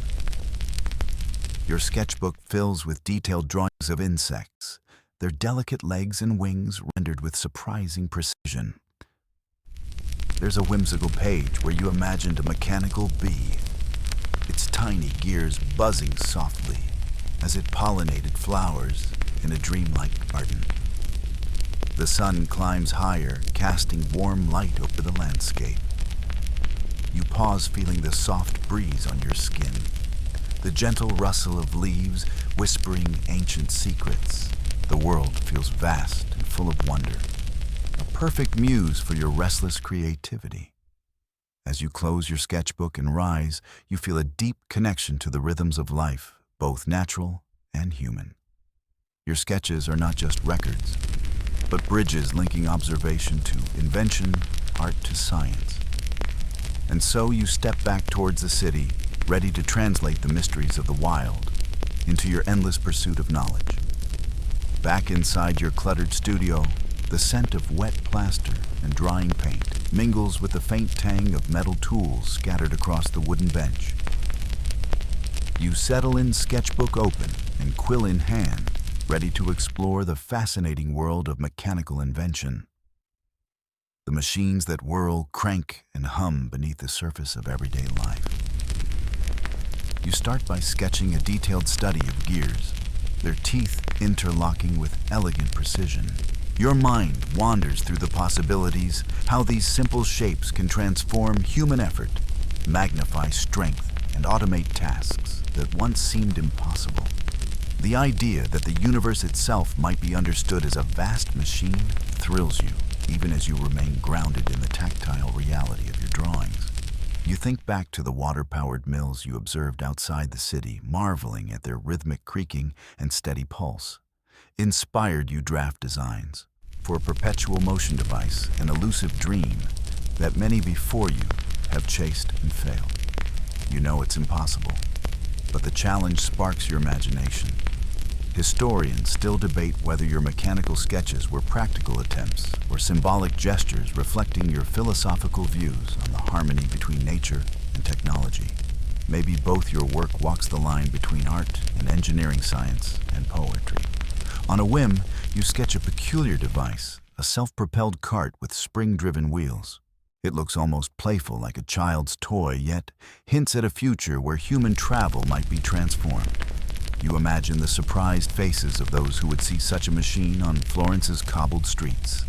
Your sketchbook fills with detailed drawings of insects, their delicate legs and wings rendered with surprising precision. There's a whimsical page where you imagined a mechanical bee, its tiny gears buzzing softly as it pollinated flowers in a dreamlike garden. The sun climbs higher, casting warm light over the landscape. You pause, feeling the soft breeze on your skin, the gentle rustle of leaves whispering ancient secrets. The world feels vast and full of wonder, a perfect muse for your restless creativity. As you close your sketchbook and rise, you feel a deep connection to the rhythms of life, both natural and human. Your sketches are not just records, but bridges linking observation to invention, art to science. And so you step back towards the city, ready to translate the mysteries of the wild into your endless pursuit of knowledge. Back inside your cluttered studio, the scent of wet plaster and drying paint mingles with the faint tang of metal tools scattered across the wooden bench. You settle in, sketchbook open and quill in hand, ready to explore the fascinating world of mechanical invention. The machines that whirl, crank, and hum beneath the surface of everyday life. You start by sketching a detailed study of gears, their teeth interlocking with elegant precision. Your mind wanders through the possibilities, how these simple shapes can transform human effort, magnify strength, and automate tasks that once seemed impossible. The idea that the universe itself might be understood as a vast machine thrills you, even as you remain grounded in the tactile reality of your drawings. You think back to the water-powered mills you observed outside the city, marveling at their rhythmic creaking and steady pulse. Inspired, you draft designs for a perpetual motion device, an elusive dream that many before you have chased and failed. You know it's impossible, but the challenge sparks your imagination. Historians still debate whether your mechanical sketches were practical attempts or symbolic gestures reflecting your philosophical views on the harmony between nature and technology. Maybe both your work walks the line between art and engineering, science and poetry. On a whim, you sketch a peculiar device, a self-propelled cart with spring-driven wheels. It looks almost playful, like a child's toy, yet hints at a future where human travel might be transformed. You imagine the surprised faces of those who would see such a machine on Florence's cobbled streets.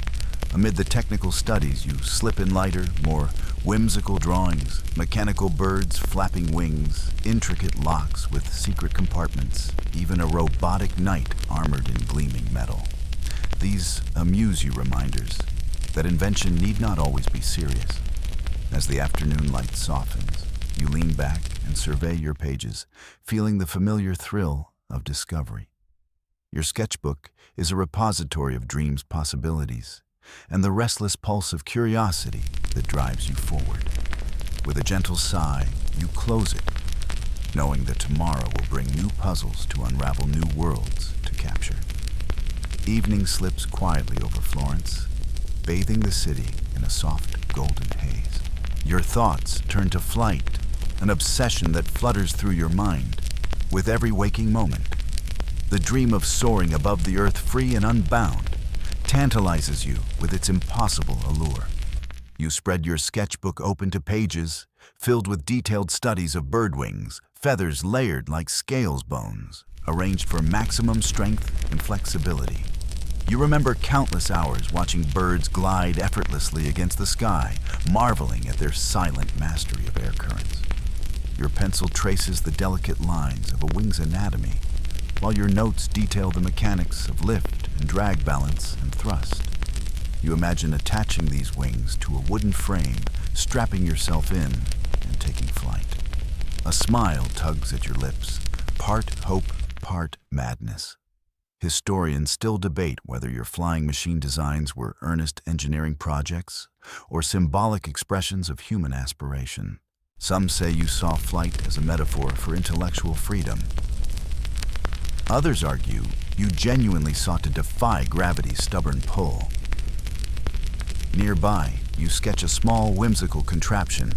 Amid the technical studies, you slip in lighter, more whimsical drawings, mechanical birds flapping wings, intricate locks with secret compartments, even a robotic knight armored in gleaming metal. These amuse you, reminders that invention need not always be serious. As the afternoon light softens, You lean back and survey your pages, feeling the familiar thrill of discovery. Your sketchbook is a repository of dreams' possibilities and the restless pulse of curiosity that drives you forward. With a gentle sigh, you close it, knowing that tomorrow will bring new puzzles to unravel, new worlds to capture. Evening slips quietly over Florence, bathing the city in a soft golden haze. Your thoughts turn to flight, an obsession that flutters through your mind with every waking moment. The dream of soaring above the earth, free and unbound, tantalizes you with its impossible allure. You spread your sketchbook open to pages filled with detailed studies of bird wings, feathers layered like scales bones, arranged for maximum strength and flexibility. You remember countless hours watching birds glide effortlessly against the sky, marveling at their silent mastery of air currents. Your pencil traces the delicate lines of a wing's anatomy, while your notes detail the mechanics of lift and drag, balance and thrust. You imagine attaching these wings to a wooden frame, strapping yourself in and taking flight. A smile tugs at your lips, part hope, part madness. Historians still debate whether your flying machine designs were earnest engineering projects or symbolic expressions of human aspiration. Some say you saw flight as a metaphor for intellectual freedom. Others argue you genuinely sought to defy gravity's stubborn pull. Nearby, you sketch a small whimsical contraption,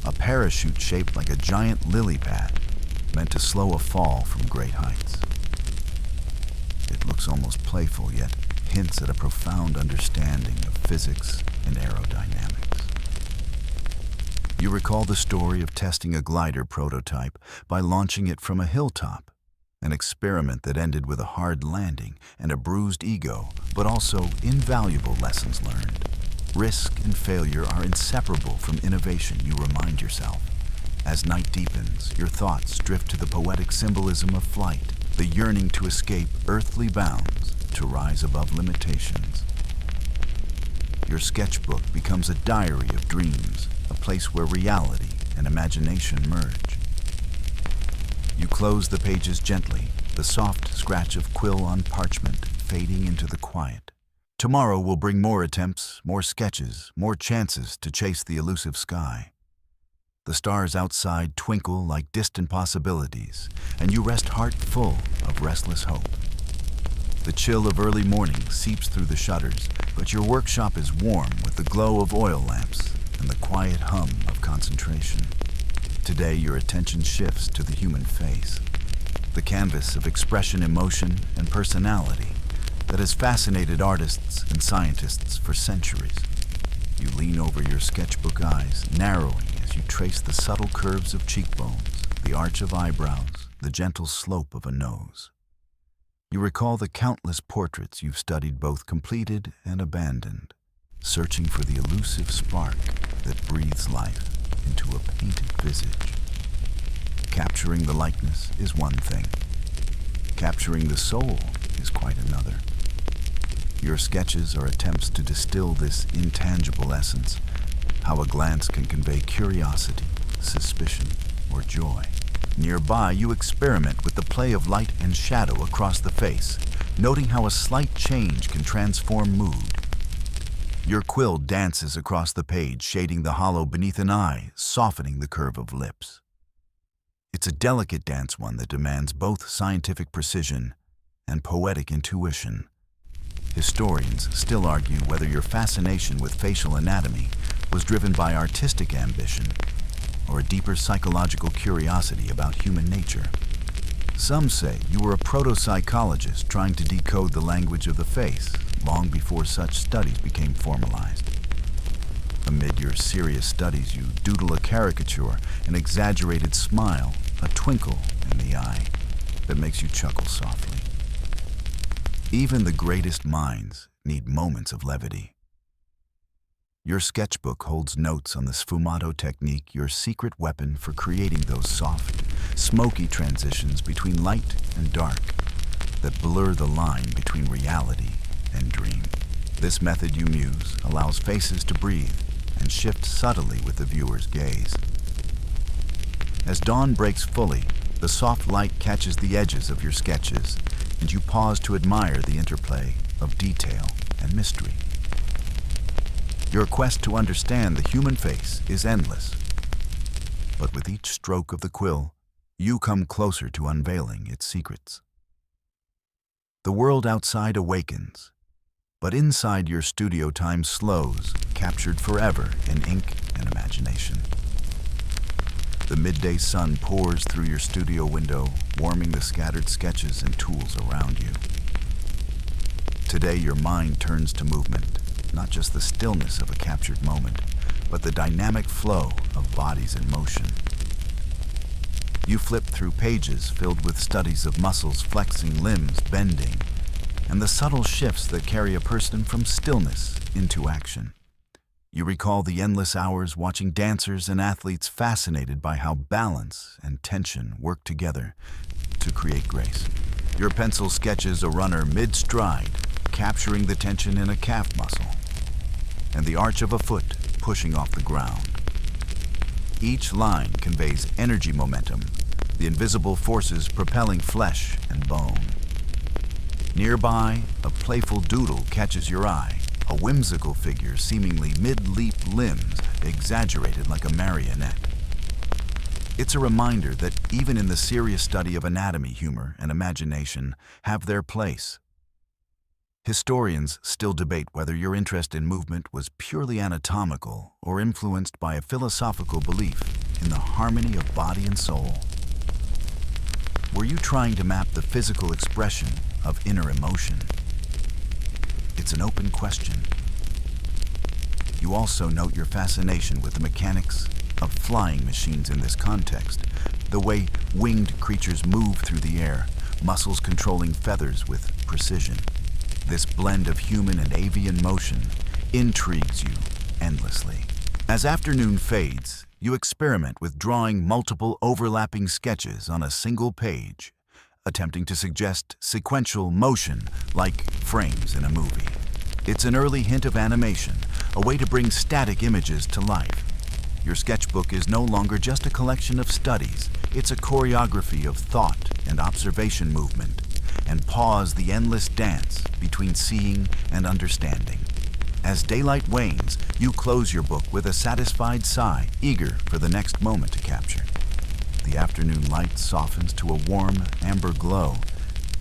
a parachute shaped like a giant lily pad, meant to slow a fall from great heights. It looks almost playful, yet hints at a profound understanding of physics and aerodynamics. You recall the story of testing a glider prototype by launching it from a hilltop, an experiment that ended with a hard landing and a bruised ego, but also invaluable lessons learned. Risk and failure are inseparable from innovation, you remind yourself. As night deepens, your thoughts drift to the poetic symbolism of flight, the yearning to escape earthly bounds, to rise above limitations. Your sketchbook becomes a diary of dreams, a place where reality and imagination merge. You close the pages gently, the soft scratch of quill on parchment fading into the quiet. Tomorrow will bring more attempts, more sketches, more chances to chase the elusive sky. The stars outside twinkle like distant possibilities, and you rest heart full of restless hope. The chill of early morning seeps through the shutters, but your workshop is warm with the glow of oil lamps and the quiet hum of concentration. Today, your attention shifts to the human face, the canvas of expression, emotion, and personality that has fascinated artists and scientists for centuries. You lean over your sketchbook, eyes narrowing as you trace the subtle curves of cheekbones, the arch of eyebrows, the gentle slope of a nose. You recall the countless portraits you've studied, both completed and abandoned, searching for the elusive spark that breathes life into a painted visage. Capturing the likeness is one thing. Capturing the soul is quite another. Your sketches are attempts to distill this intangible essence, how a glance can convey curiosity, suspicion, or joy. Nearby, you experiment with the play of light and shadow across the face, noting how a slight change can transform mood. Your quill dances across the page, shading the hollow beneath an eye, softening the curve of lips. It's a delicate dance, one that demands both scientific precision and poetic intuition. Historians still argue whether your fascination with facial anatomy was driven by artistic ambition or a deeper psychological curiosity about human nature. Some say you were a proto-psychologist trying to decode the language of the face long before such studies became formalized. Amid your serious studies, you doodle a caricature, an exaggerated smile, a twinkle in the eye that makes you chuckle softly. Even the greatest minds need moments of levity. Your sketchbook holds notes on the sfumato technique, your secret weapon for creating those soft, smoky transitions between light and dark that blur the line between reality and dream. This method, you muse, allows faces to breathe and shift subtly with the viewer's gaze. As dawn breaks fully, the soft light catches the edges of your sketches, and you pause to admire the interplay of detail and mystery. Your quest to understand the human face is endless, but with each stroke of the quill, you come closer to unveiling its secrets. The world outside awakens, but inside your studio time slows, captured forever in ink and imagination. The midday sun pours through your studio window, warming the scattered sketches and tools around you. Today, your mind turns to movement, not just the stillness of a captured moment, but the dynamic flow of bodies in motion. You flip through pages filled with studies of muscles flexing, limbs bending, and the subtle shifts that carry a person from stillness into action. You recall the endless hours watching dancers and athletes fascinated by how balance and tension work together to create grace. Your pencil sketches a runner mid-stride, capturing the tension in a calf muscle, and the arch of a foot pushing off the ground. Each line conveys energy momentum, the invisible forces propelling flesh and bone. Nearby, a playful doodle catches your eye, a whimsical figure seemingly mid-leap, limbs exaggerated like a marionette. It's a reminder that even in the serious study of anatomy, humor and imagination have their place. Historians still debate whether your interest in movement was purely anatomical or influenced by a philosophical belief in the harmony of body and soul. Were you trying to map the physical expression of inner emotion? It's an open question. You also note your fascination with the mechanics of flying machines in this context, the way winged creatures move through the air, muscles controlling feathers with precision. This blend of human and avian motion intrigues you endlessly. As afternoon fades, you experiment with drawing multiple overlapping sketches on a single page, attempting to suggest sequential motion like frames in a movie. It's an early hint of animation, a way to bring static images to life. Your sketchbook is no longer just a collection of studies, it's a choreography of thought and observation movement, and pause the endless dance between seeing and understanding. As daylight wanes, you close your book with a satisfied sigh, eager for the next moment to capture. The afternoon light softens to a warm, amber glow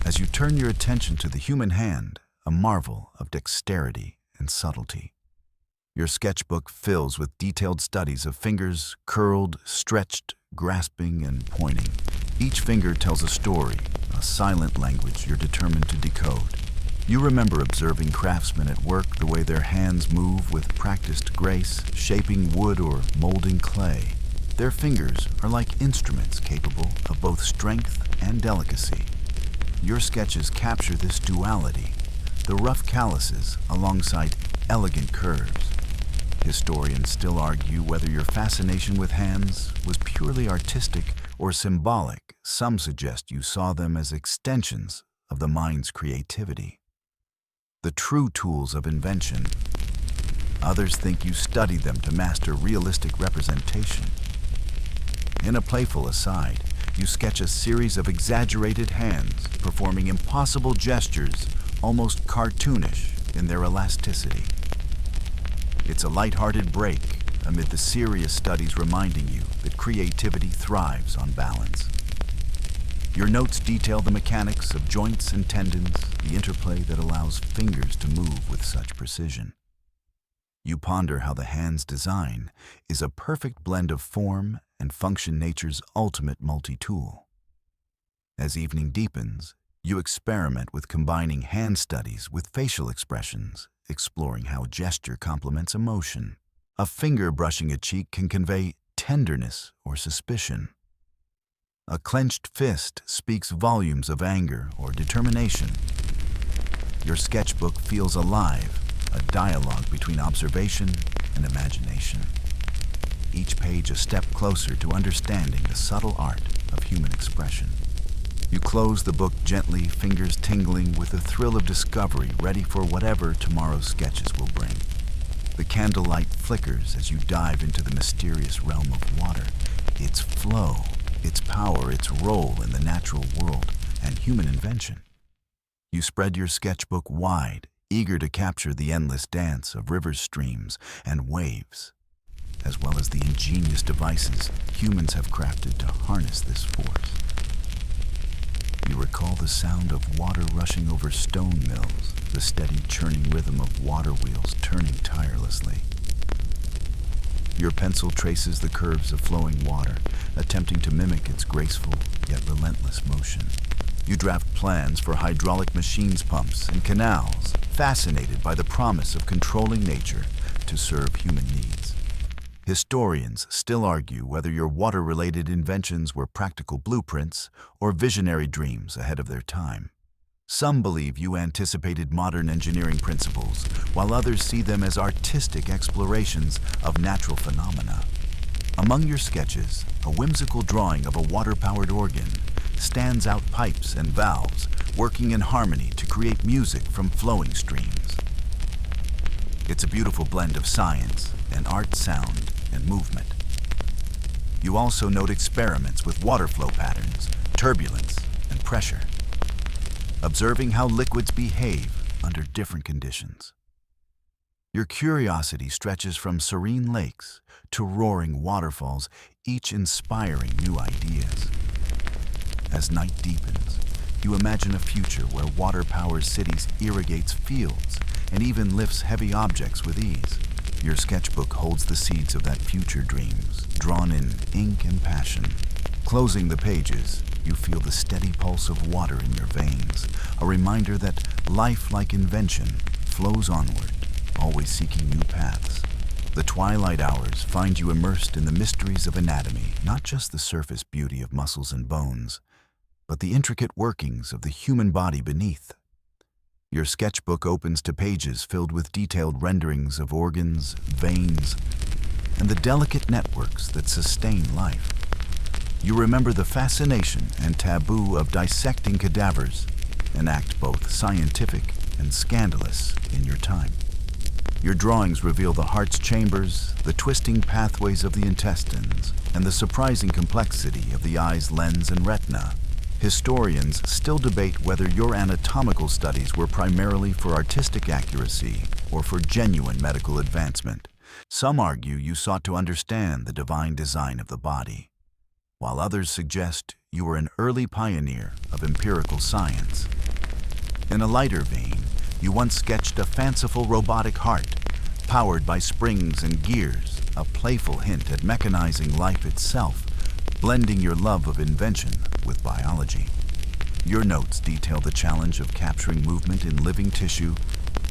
as you turn your attention to the human hand, a marvel of dexterity and subtlety. Your sketchbook fills with detailed studies of fingers curled, stretched, grasping, and pointing. Each finger tells a story, a silent language you're determined to decode. You remember observing craftsmen at work, the way their hands move with practiced grace, shaping wood or molding clay. Their fingers are like instruments capable of both strength and delicacy. Your sketches capture this duality, the rough calluses alongside elegant curves. Historians still argue whether your fascination with hands was purely artistic or symbolic. Some suggest you saw them as extensions of the mind's creativity, the true tools of invention. Others think you studied them to master realistic representation. In a playful aside, you sketch a series of exaggerated hands performing impossible gestures, almost cartoonish in their elasticity. It's a lighthearted break amid the serious studies reminding you that creativity thrives on balance. Your notes detail the mechanics of joints and tendons, the interplay that allows fingers to move with such precision. You ponder how the hand's design is a perfect blend of form and function, nature's ultimate multi-tool. As evening deepens, you experiment with combining hand studies with facial expressions, exploring how gesture complements emotion. A finger brushing a cheek can convey tenderness or suspicion. A clenched fist speaks volumes of anger or determination. Your sketchbook feels alive, a dialogue between observation and imagination. Each page a step closer to understanding the subtle art of human expression. You close the book gently, fingers tingling with the thrill of discovery, ready for whatever tomorrow's sketches will bring. The candlelight flickers as you dive into the mysterious realm of water, its flow its power, its role in the natural world, and human invention. You spread your sketchbook wide, eager to capture the endless dance of rivers, streams, and waves, as well as the ingenious devices humans have crafted to harness this force. You recall the sound of water rushing over stone mills, the steady churning rhythm of water wheels turning tirelessly. Your pencil traces the curves of flowing water, attempting to mimic its graceful yet relentless motion. You draft plans for hydraulic machines, pumps, and canals, fascinated by the promise of controlling nature to serve human needs. Historians still argue whether your water-related inventions were practical blueprints or visionary dreams ahead of their time. Some believe you anticipated modern engineering principles, while others see them as artistic explorations of natural phenomena. Among your sketches, a whimsical drawing of a water-powered organ stands out, pipes and valves working in harmony to create music from flowing streams. It's a beautiful blend of science and art, sound and movement. You also note experiments with water flow patterns, turbulence, and pressure, observing how liquids behave under different conditions. Your curiosity stretches from serene lakes to roaring waterfalls, each inspiring new ideas. As night deepens, you imagine a future where water powers cities, irrigates fields, and even lifts heavy objects with ease. Your sketchbook holds the seeds of that future dreams, drawn in ink and passion. Closing the pages, you feel the steady pulse of water in your veins, a reminder that life, like invention, flows onward, always seeking new paths. The twilight hours find you immersed in the mysteries of anatomy, not just the surface beauty of muscles and bones, but the intricate workings of the human body beneath. Your sketchbook opens to pages filled with detailed renderings of organs, veins, and the delicate networks that sustain life. You remember the fascination and taboo of dissecting cadavers, an act both scientific and scandalous in your time. Your drawings reveal the heart's chambers, the twisting pathways of the intestines, and the surprising complexity of the eye's lens and retina. Historians still debate whether your anatomical studies were primarily for artistic accuracy or for genuine medical advancement. Some argue you sought to understand the divine design of the body, while others suggest you were an early pioneer of empirical science. In a lighter vein, you once sketched a fanciful robotic heart, powered by springs and gears, a playful hint at mechanizing life itself, blending your love of invention with biology. Your notes detail the challenge of capturing movement in living tissue,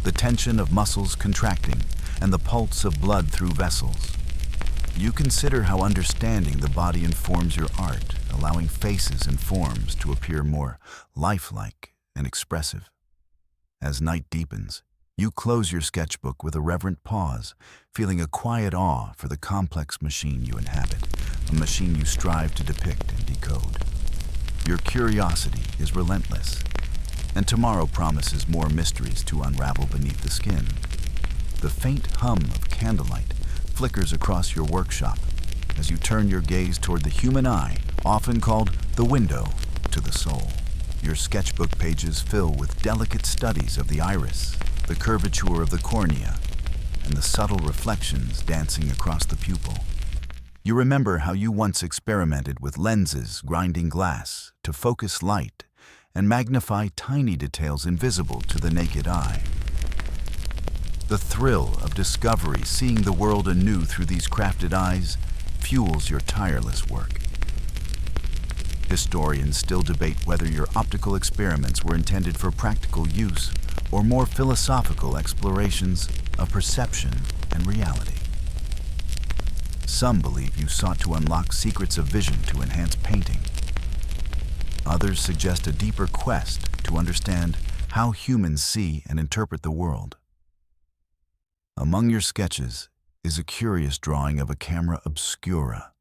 the tension of muscles contracting, and the pulse of blood through vessels. You consider how understanding the body informs your art, allowing faces and forms to appear more lifelike and expressive. As night deepens, you close your sketchbook with a reverent pause, feeling a quiet awe for the complex machine you inhabit, a machine you strive to depict and decode. Your curiosity is relentless, and tomorrow promises more mysteries to unravel beneath the skin. The faint hum of candlelight flickers across your workshop as you turn your gaze toward the human eye, often called the window to the soul. Your sketchbook pages fill with delicate studies of the iris, the curvature of the cornea, and the subtle reflections dancing across the pupil. You remember how you once experimented with lenses grinding glass to focus light and magnify tiny details invisible to the naked eye. The thrill of discovery, seeing the world anew through these crafted eyes, fuels your tireless work. Historians still debate whether your optical experiments were intended for practical use or more philosophical explorations of perception and reality. Some believe you sought to unlock secrets of vision to enhance painting. Others suggest a deeper quest to understand how humans see and interpret the world. Among your sketches is a curious drawing of a camera obscura,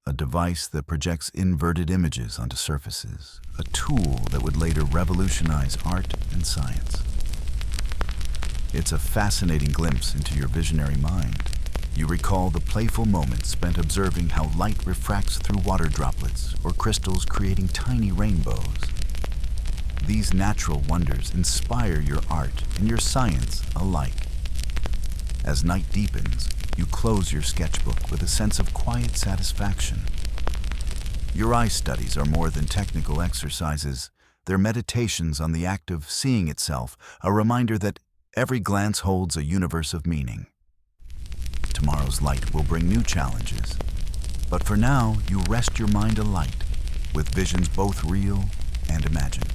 a device that projects inverted images onto surfaces, a tool that would later revolutionize art and science. It's a fascinating glimpse into your visionary mind, You recall the playful moments spent observing how light refracts through water droplets or crystals, creating tiny rainbows. These natural wonders inspire your art and your science alike. As night deepens, you close your sketchbook with a sense of quiet satisfaction. Your eye studies are more than technical exercises. They're meditations on the act of seeing itself, a reminder that every glance holds a universe of meaning. Tomorrow's light will bring new challenges, but for now, you rest your mind alight, with visions both real and imagined.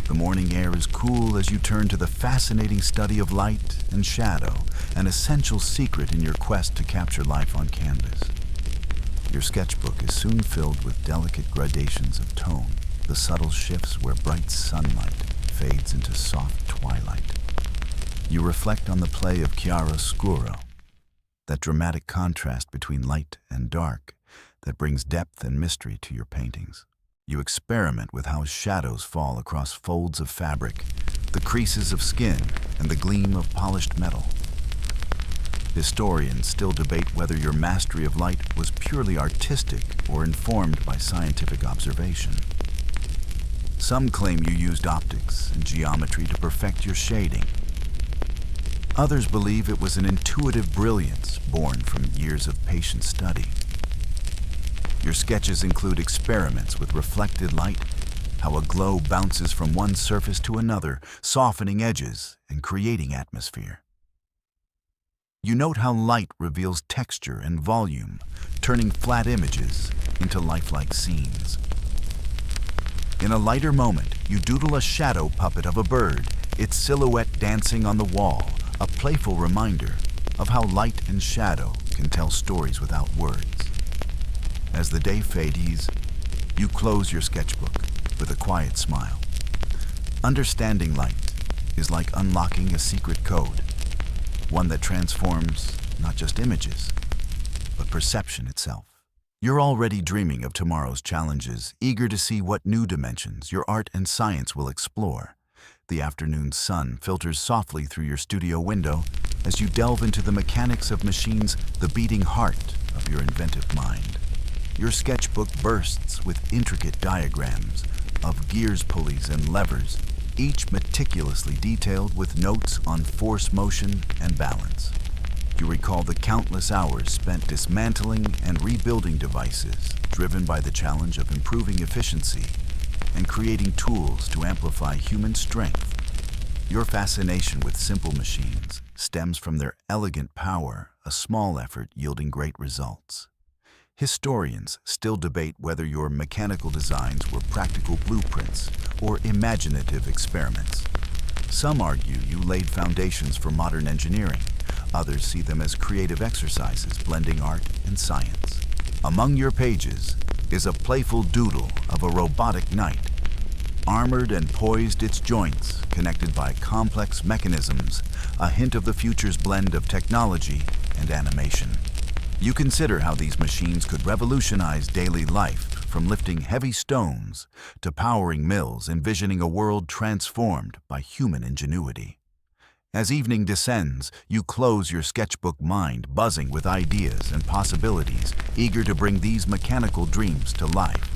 The morning air is cool as you turn to the fascinating study of light and shadow, an essential secret in your quest to capture life on canvas. Your sketchbook is soon filled with delicate gradations of tone, the subtle shifts where bright sunlight fades into soft twilight. You reflect on the play of chiaroscuro, that dramatic contrast between light and dark that brings depth and mystery to your paintings. You experiment with how shadows fall across folds of fabric, the creases of skin, and the gleam of polished metal. Historians still debate whether your mastery of light was purely artistic or informed by scientific observation. Some claim you used optics and geometry to perfect your shading. Others believe it was an intuitive brilliance born from years of patient study. Your sketches include experiments with reflected light, how a glow bounces from one surface to another, softening edges and creating atmosphere. You note how light reveals texture and volume, turning flat images into lifelike scenes. In a lighter moment, you doodle a shadow puppet of a bird, its silhouette dancing on the wall, a playful reminder of how light and shadow can tell stories without words. As the day fades, you close your sketchbook with a quiet smile. Understanding light is like unlocking a secret code, one that transforms not just images, but perception itself. You're already dreaming of tomorrow's challenges, eager to see what new dimensions your art and science will explore. The afternoon sun filters softly through your studio window as you delve into the mechanics of machines, the beating heart of your inventive mind. Your sketchbook bursts with intricate diagrams of gears, pulleys, and levers, each meticulously detailed with notes on force, motion, and balance. You recall the countless hours spent dismantling and rebuilding devices, driven by the challenge of improving efficiency and creating tools to amplify human strength. Your fascination with simple machines stems from their elegant power, a small effort yielding great results. Historians still debate whether your mechanical designs were practical blueprints or imaginative experiments. Some argue you laid foundations for modern engineering. Others see them as creative exercises blending art and science. Among your pages is a playful doodle of a robotic knight, armored and poised its joints, connected by complex mechanisms, a hint of the future's blend of technology and animation. You consider how these machines could revolutionize daily life, from lifting heavy stones to powering mills, envisioning a world transformed by human ingenuity. As evening descends, you close your sketchbook mind, buzzing with ideas and possibilities, eager to bring these mechanical dreams to life.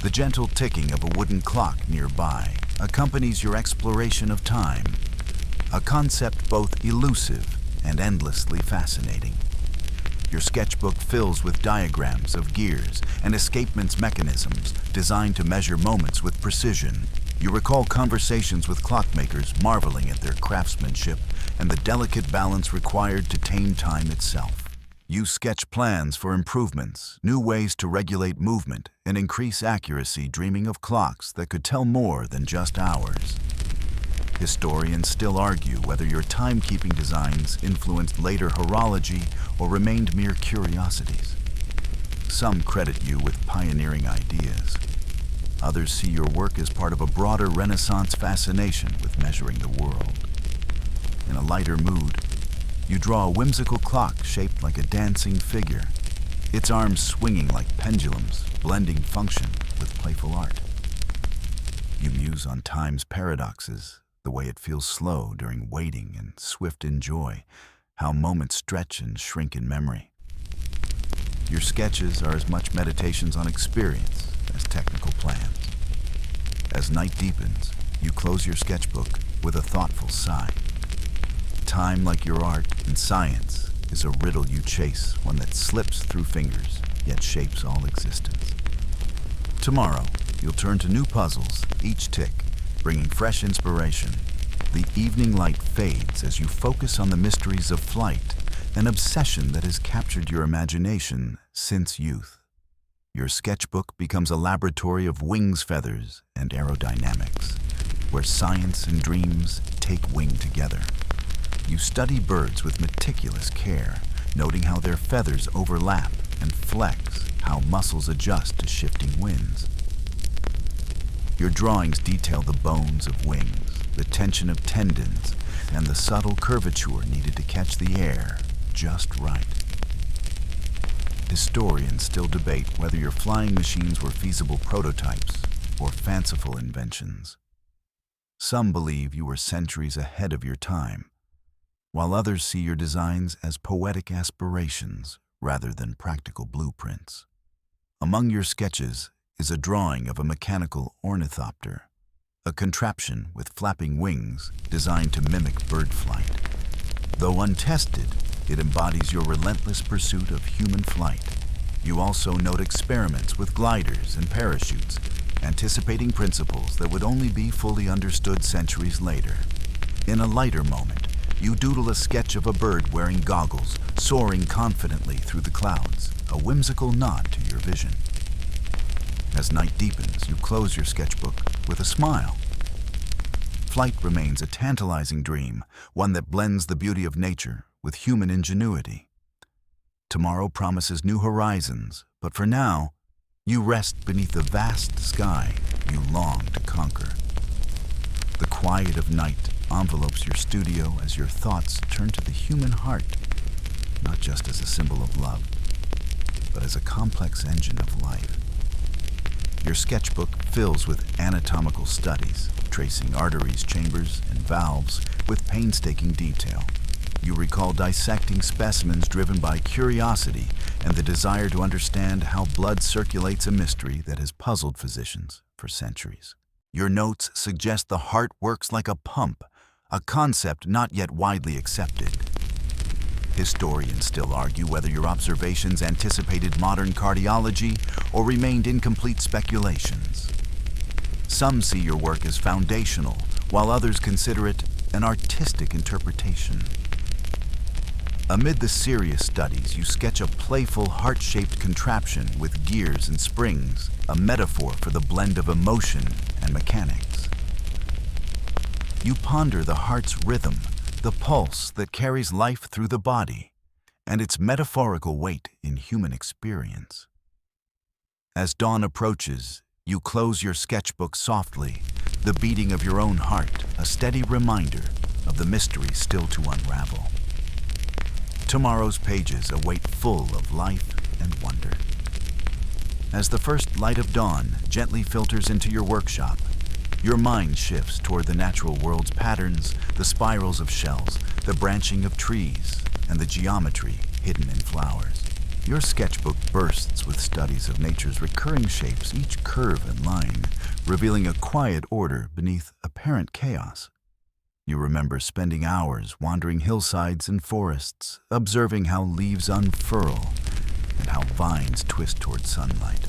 The gentle ticking of a wooden clock nearby accompanies your exploration of time, a concept both elusive and endlessly fascinating. Your sketchbook fills with diagrams of gears and escapement mechanisms designed to measure moments with precision. You recall conversations with clockmakers, marveling at their craftsmanship and the delicate balance required to tame time itself. You sketch plans for improvements, new ways to regulate movement and increase accuracy, dreaming of clocks that could tell more than just hours. Historians still argue whether your timekeeping designs influenced later horology or remained mere curiosities. Some credit you with pioneering ideas. Others see your work as part of a broader Renaissance fascination with measuring the world. In a lighter mood, you draw a whimsical clock shaped like a dancing figure, its arms swinging like pendulums, blending function with playful art. You muse on time's paradoxes, the way it feels slow during waiting and swift in joy, how moments stretch and shrink in memory. Your sketches are as much meditations on experience as technical plans. As night deepens, you close your sketchbook with a thoughtful sigh. Time, like your art and science, is a riddle you chase, one that slips through fingers, yet shapes all existence. Tomorrow, you'll turn to new puzzles, each tick bringing fresh inspiration. The evening light fades as you focus on the mysteries of flight, an obsession that has captured your imagination since youth. Your sketchbook becomes a laboratory of wings, feathers, and aerodynamics, where science and dreams take wing together. You study birds with meticulous care, noting how their feathers overlap and flex, how muscles adjust to shifting winds. Your drawings detail the bones of wings, the tension of tendons, and the subtle curvature needed to catch the air just right. Historians still debate whether your flying machines were feasible prototypes or fanciful inventions. Some believe you were centuries ahead of your time, while others see your designs as poetic aspirations rather than practical blueprints. Among your sketches is a drawing of a mechanical ornithopter, a contraption with flapping wings designed to mimic bird flight. Though untested, it embodies your relentless pursuit of human flight. You also note experiments with gliders and parachutes, anticipating principles that would only be fully understood centuries later. In a lighter moment, you doodle a sketch of a bird wearing goggles, soaring confidently through the clouds, a whimsical nod to your vision. As night deepens, you close your sketchbook with a smile. Flight remains a tantalizing dream, one that blends the beauty of nature with human ingenuity. Tomorrow promises new horizons, but for now, you rest beneath the vast sky you long to conquer. The quiet of night envelopes your studio as your thoughts turn to the human heart, not just as a symbol of love, but as a complex engine of life. Your sketchbook fills with anatomical studies, tracing arteries, chambers, and valves with painstaking detail. You recall dissecting specimens driven by curiosity and the desire to understand how blood circulates, a mystery that has puzzled physicians for centuries. Your notes suggest the heart works like a pump, a concept not yet widely accepted. Historians still argue whether your observations anticipated modern cardiology or remained incomplete speculations. Some see your work as foundational, while others consider it an artistic interpretation. Amid the serious studies, you sketch a playful, heart-shaped contraption with gears and springs, a metaphor for the blend of emotion and mechanics. You ponder the heart's rhythm, the pulse that carries life through the body, and its metaphorical weight in human experience. As dawn approaches, you close your sketchbook softly, the beating of your own heart, a steady reminder of the mystery still to unravel. Tomorrow's pages await full of life and wonder. As the first light of dawn gently filters into your workshop, your mind shifts toward the natural world's patterns, the spirals of shells, the branching of trees, and the geometry hidden in flowers. Your sketchbook bursts with studies of nature's recurring shapes, each curve and line revealing a quiet order beneath apparent chaos. You remember spending hours wandering hillsides and forests, observing how leaves unfurl and how vines twist toward sunlight.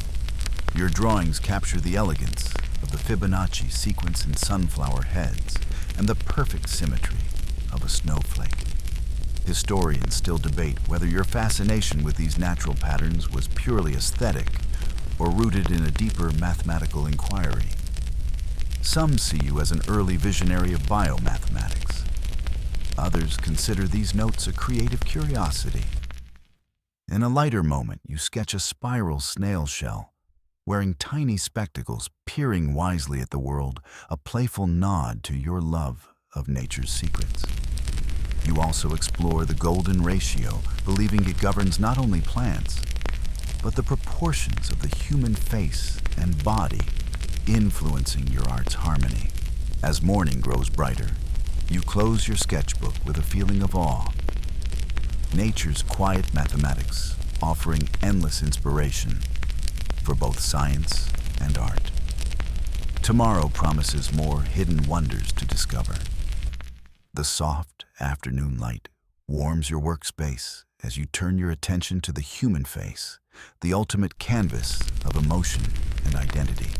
Your drawings capture the elegance of the Fibonacci sequence in sunflower heads and the perfect symmetry of a snowflake. Historians still debate whether your fascination with these natural patterns was purely aesthetic or rooted in a deeper mathematical inquiry. Some see you as an early visionary of biomathematics. Others consider these notes a creative curiosity. In a lighter moment, you sketch a spiral snail shell, wearing tiny spectacles, peering wisely at the world, a playful nod to your love of nature's secrets. You also explore the golden ratio, believing it governs not only plants, but the proportions of the human face and body, influencing your art's harmony. As morning grows brighter, you close your sketchbook with a feeling of awe. nature's quiet mathematics, offering endless inspiration for both science and art. Tomorrow promises more hidden wonders to discover. The soft afternoon light warms your workspace as you turn your attention to the human face, the ultimate canvas of emotion and identity.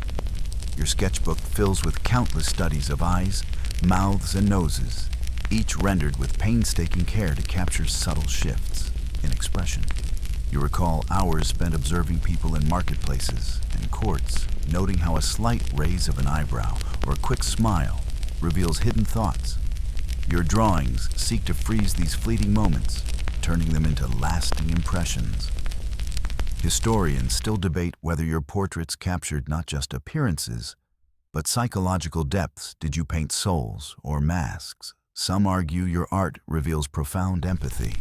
Your sketchbook fills with countless studies of eyes, mouths, and noses, each rendered with painstaking care to capture subtle shifts in expression. You recall hours spent observing people in marketplaces and courts, noting how a slight raise of an eyebrow or a quick smile reveals hidden thoughts. Your drawings seek to freeze these fleeting moments, turning them into lasting impressions. Historians still debate whether your portraits captured not just appearances, but psychological depths. Did you paint souls or masks? Some argue your art reveals profound empathy.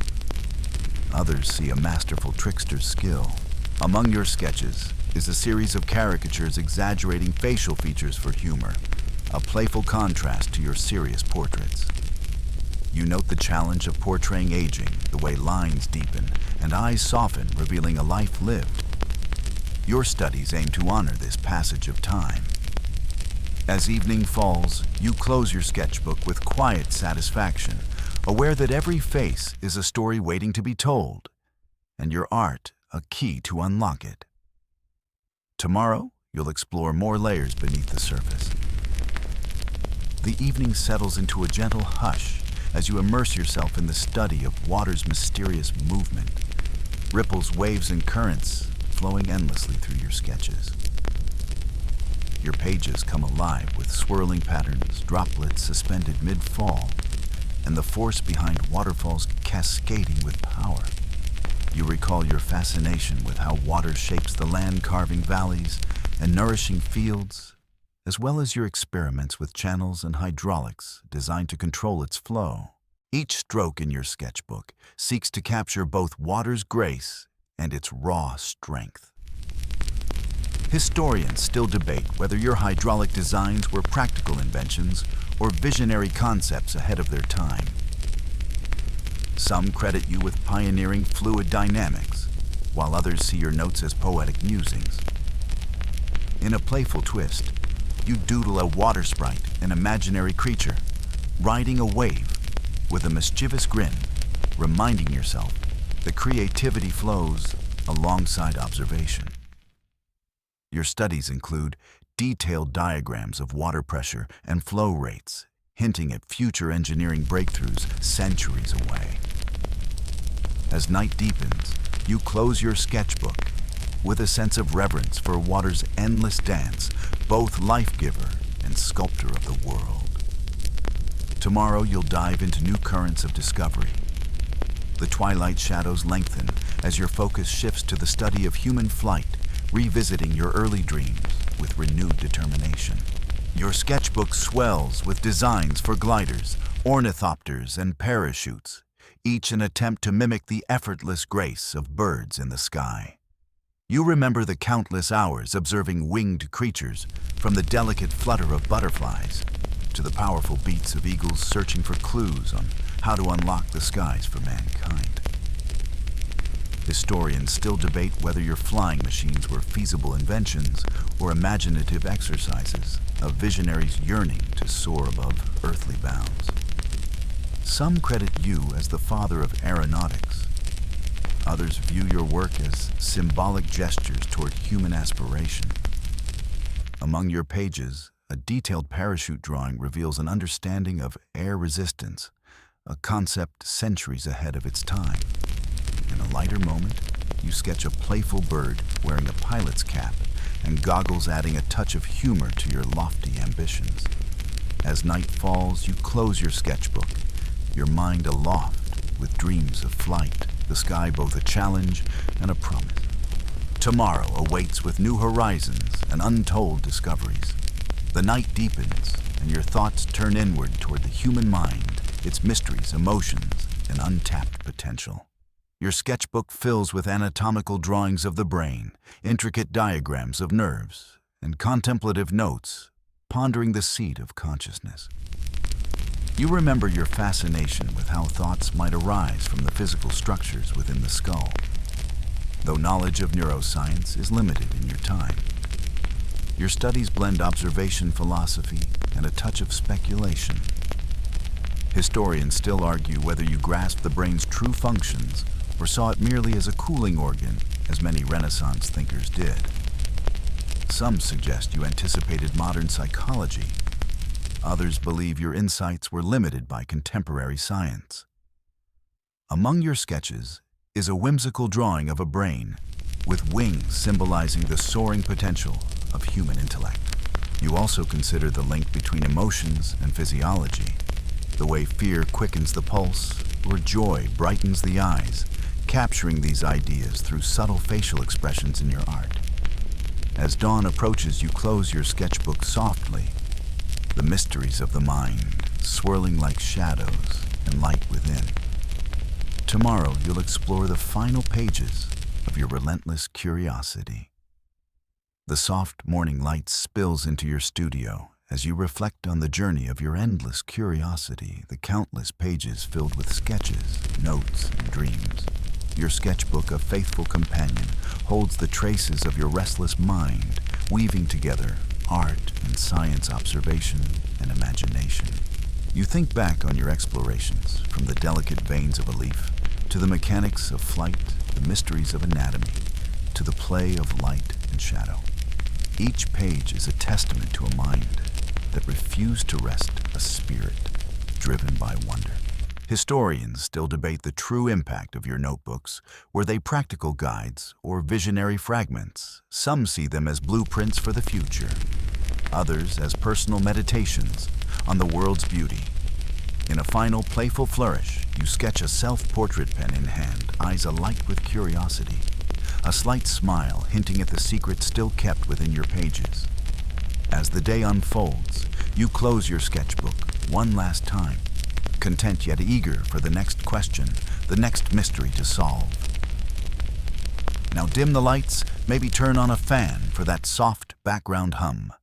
Others see a masterful trickster's skill. Among your sketches is a series of caricatures exaggerating facial features for humor, a playful contrast to your serious portraits. You note the challenge of portraying aging, the way lines deepen and eyes soften, revealing a life lived. Your studies aim to honor this passage of time. As evening falls, you close your sketchbook with quiet satisfaction, aware that every face is a story waiting to be told, and your art a key to unlock it. Tomorrow, you'll explore more layers beneath the surface. The evening settles into a gentle hush as you immerse yourself in the study of water's mysterious movement, ripples, waves, and currents flowing endlessly through your sketches. Your pages come alive with swirling patterns, droplets suspended mid-fall, and the force behind waterfalls cascading with power. You recall your fascination with how water shapes the land, carving valleys and nourishing fields, as well as your experiments with channels and hydraulics designed to control its flow. Each stroke in your sketchbook seeks to capture both water's grace and its raw strength. Historians still debate whether your hydraulic designs were practical inventions or visionary concepts ahead of their time. Some credit you with pioneering fluid dynamics, while others see your notes as poetic musings. In a playful twist, you doodle a water sprite, an imaginary creature, riding a wave with a mischievous grin, reminding yourself that creativity flows alongside observation. Your studies include detailed diagrams of water pressure and flow rates, hinting at future engineering breakthroughs centuries away. As night deepens, you close your sketchbook with a sense of reverence for water's endless dance, both life-giver and sculptor of the world. Tomorrow you'll dive into new currents of discovery. The twilight shadows lengthen as your focus shifts to the study of human flight, revisiting your early dreams with renewed determination. Your sketchbook swells with designs for gliders, ornithopters, and parachutes, each an attempt to mimic the effortless grace of birds in the sky. You remember the countless hours observing winged creatures, from the delicate flutter of butterflies to the powerful beats of eagles searching for clues on how to unlock the skies for mankind. Historians still debate whether your flying machines were feasible inventions or imaginative exercises, a visionary's yearning to soar above earthly bounds. Some credit you as the father of aeronautics. Others view your work as symbolic gestures toward human aspiration. Among your pages, a detailed parachute drawing reveals an understanding of air resistance, a concept centuries ahead of its time. In a lighter moment, you sketch a playful bird wearing a pilot's cap and goggles, adding a touch of humor to your lofty ambitions. As night falls, you close your sketchbook, your mind aloft with dreams of flight, the sky both a challenge and a promise. Tomorrow awaits with new horizons and untold discoveries. The night deepens, and your thoughts turn inward toward the human mind, its mysteries, emotions, and untapped potential. Your sketchbook fills with anatomical drawings of the brain, intricate diagrams of nerves, and contemplative notes, pondering the seat of consciousness. You remember your fascination with how thoughts might arise from the physical structures within the skull, though knowledge of neuroscience is limited in your time. Your studies blend observation philosophy and a touch of speculation. Historians still argue whether you grasped the brain's true functions or saw it merely as a cooling organ, as many Renaissance thinkers did. Some suggest you anticipated modern psychology. Others believe your insights were limited by contemporary science. Among your sketches is a whimsical drawing of a brain with wings symbolizing the soaring potential of human intellect. You also consider the link between emotions and physiology, the way fear quickens the pulse or joy brightens the eyes, capturing these ideas through subtle facial expressions in your art. As dawn approaches, you close your sketchbook softly, the mysteries of the mind swirling like shadows and light within. Tomorrow, you'll explore the final pages of your relentless curiosity. The soft morning light spills into your studio as you reflect on the journey of your endless curiosity, the countless pages filled with sketches, notes, and dreams. Your sketchbook, a faithful companion, holds the traces of your restless mind, weaving together art and science, observation and imagination. You think back on your explorations, from the delicate veins of a leaf to the mechanics of flight, the mysteries of anatomy, to the play of light and shadow. Each page is a testament to a mind that refused to rest, a spirit driven by wonder. Historians still debate the true impact of your notebooks. Were they practical guides or visionary fragments? Some see them as blueprints for the future, others as personal meditations on the world's beauty. In a final playful flourish, you sketch a self-portrait, pen in hand, eyes alight with curiosity, a slight smile hinting at the secret still kept within your pages. As the day unfolds, you close your sketchbook one last time, content yet eager for the next question, the next mystery to solve. Now dim the lights, maybe turn on a fan for that soft background hum,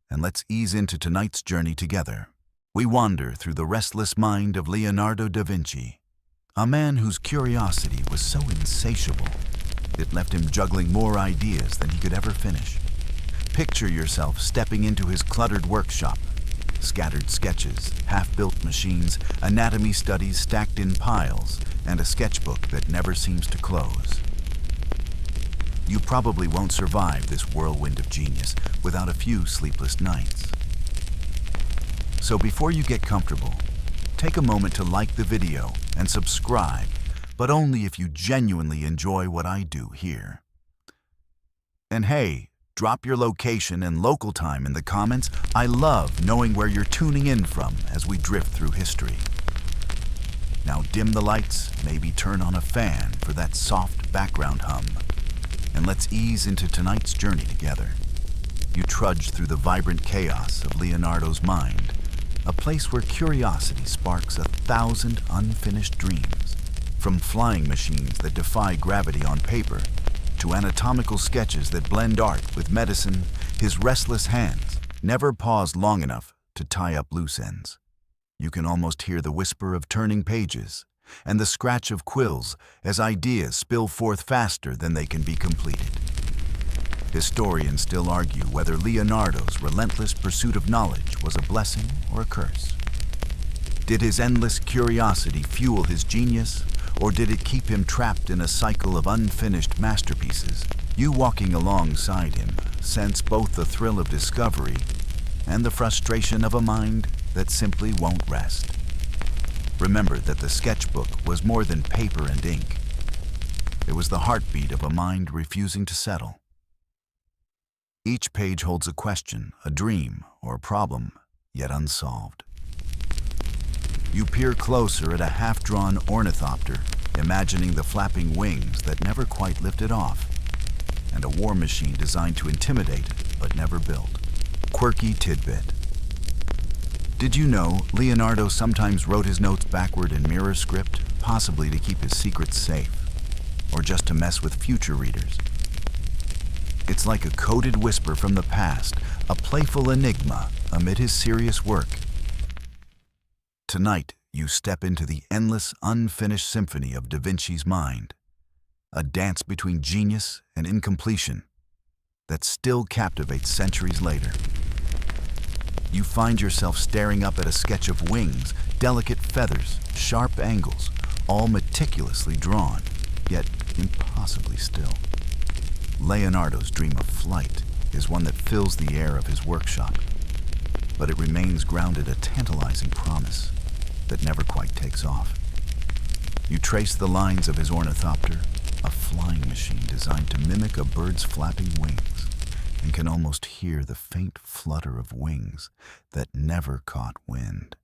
and let's ease into tonight's journey together. We wander through the restless mind of Leonardo da Vinci, a man whose curiosity was so insatiable it left him juggling more ideas than he could ever finish. Picture yourself stepping into his cluttered workshop. Scattered sketches, half-built machines, anatomy studies stacked in piles, and a sketchbook that never seems to close. You probably won't survive this whirlwind of genius without a few sleepless nights. So before you get comfortable, take a moment to like the video and subscribe, but only if you genuinely enjoy what I do here. And hey, drop your location and local time in the comments. I love knowing where you're tuning in from as we drift through history. Now dim the lights, maybe turn on a fan for that soft background hum, and let's ease into tonight's journey together. You trudge through the vibrant chaos of Leonardo's mind, a place where curiosity sparks 1,000 unfinished dreams. From flying machines that defy gravity on paper, to anatomical sketches that blend art with medicine, his restless hands never paused long enough to tie up loose ends. You can almost hear the whisper of turning pages and the scratch of quills as ideas spill forth faster than they can be completed. Historians still argue whether Leonardo's relentless pursuit of knowledge was a blessing or a curse. Did his endless curiosity fuel his genius, or did it keep him trapped in a cycle of unfinished masterpieces? You, walking alongside him, sense both the thrill of discovery and the frustration of a mind that simply won't rest. Remember that the sketchbook was more than paper and ink. It was the heartbeat of a mind refusing to settle. Each page holds a question, a dream, or a problem yet unsolved. You peer closer at a half-drawn ornithopter, imagining the flapping wings that never quite lifted off, and a war machine designed to intimidate but never built. Quirky tidbit. Did you know Leonardo sometimes wrote his notes backward in mirror script, possibly to keep his secrets safe, or just to mess with future readers? It's like a coded whisper from the past, a playful enigma amid his serious work. Tonight, you step into the endless, unfinished symphony of Da Vinci's mind, a dance between genius and incompletion that still captivates centuries later. You find yourself staring up at a sketch of wings, delicate feathers, sharp angles, all meticulously drawn, yet impossibly still. Leonardo's dream of flight is one that fills the air of his workshop, but it remains grounded a tantalizing promise that never quite takes off. You trace the lines of his ornithopter, a flying machine designed to mimic a bird's flapping wings, and can almost hear the faint flutter of wings that never caught wind.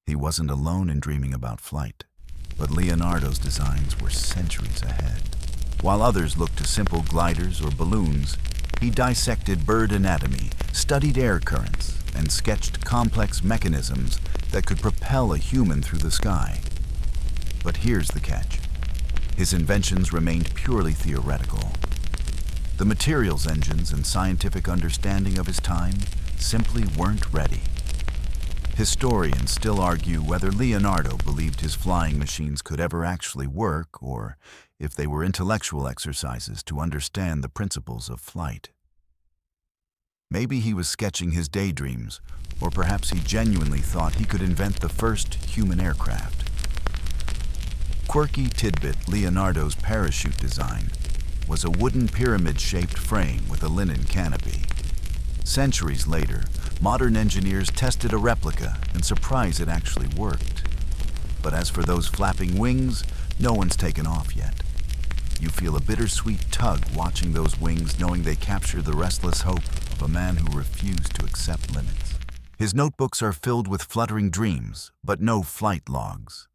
He wasn't alone in dreaming about flight, but Leonardo's designs were centuries ahead. While others looked to simple gliders or balloons, he dissected bird anatomy, studied air currents, and sketched complex mechanisms that could propel a human through the sky. But here's the catch. His inventions remained purely theoretical. The materials engines and scientific understanding of his time simply weren't ready. Historians still argue whether Leonardo believed his flying machines could ever actually work, or if they were intellectual exercises to understand the principles of flight. Maybe he was sketching his daydreams, or perhaps he genuinely thought he could invent the first human aircraft. Quirky tidbit Leonardo's parachute design was a wooden pyramid-shaped frame with a linen canopy. Centuries later, modern engineers tested a replica and surprised it actually worked. But as for those flapping wings, no one's taken off yet. You feel a bittersweet tug watching those wings, knowing they capture the restless hope of a man who refused to accept limits. His notebooks are filled with fluttering dreams, but no flight logs.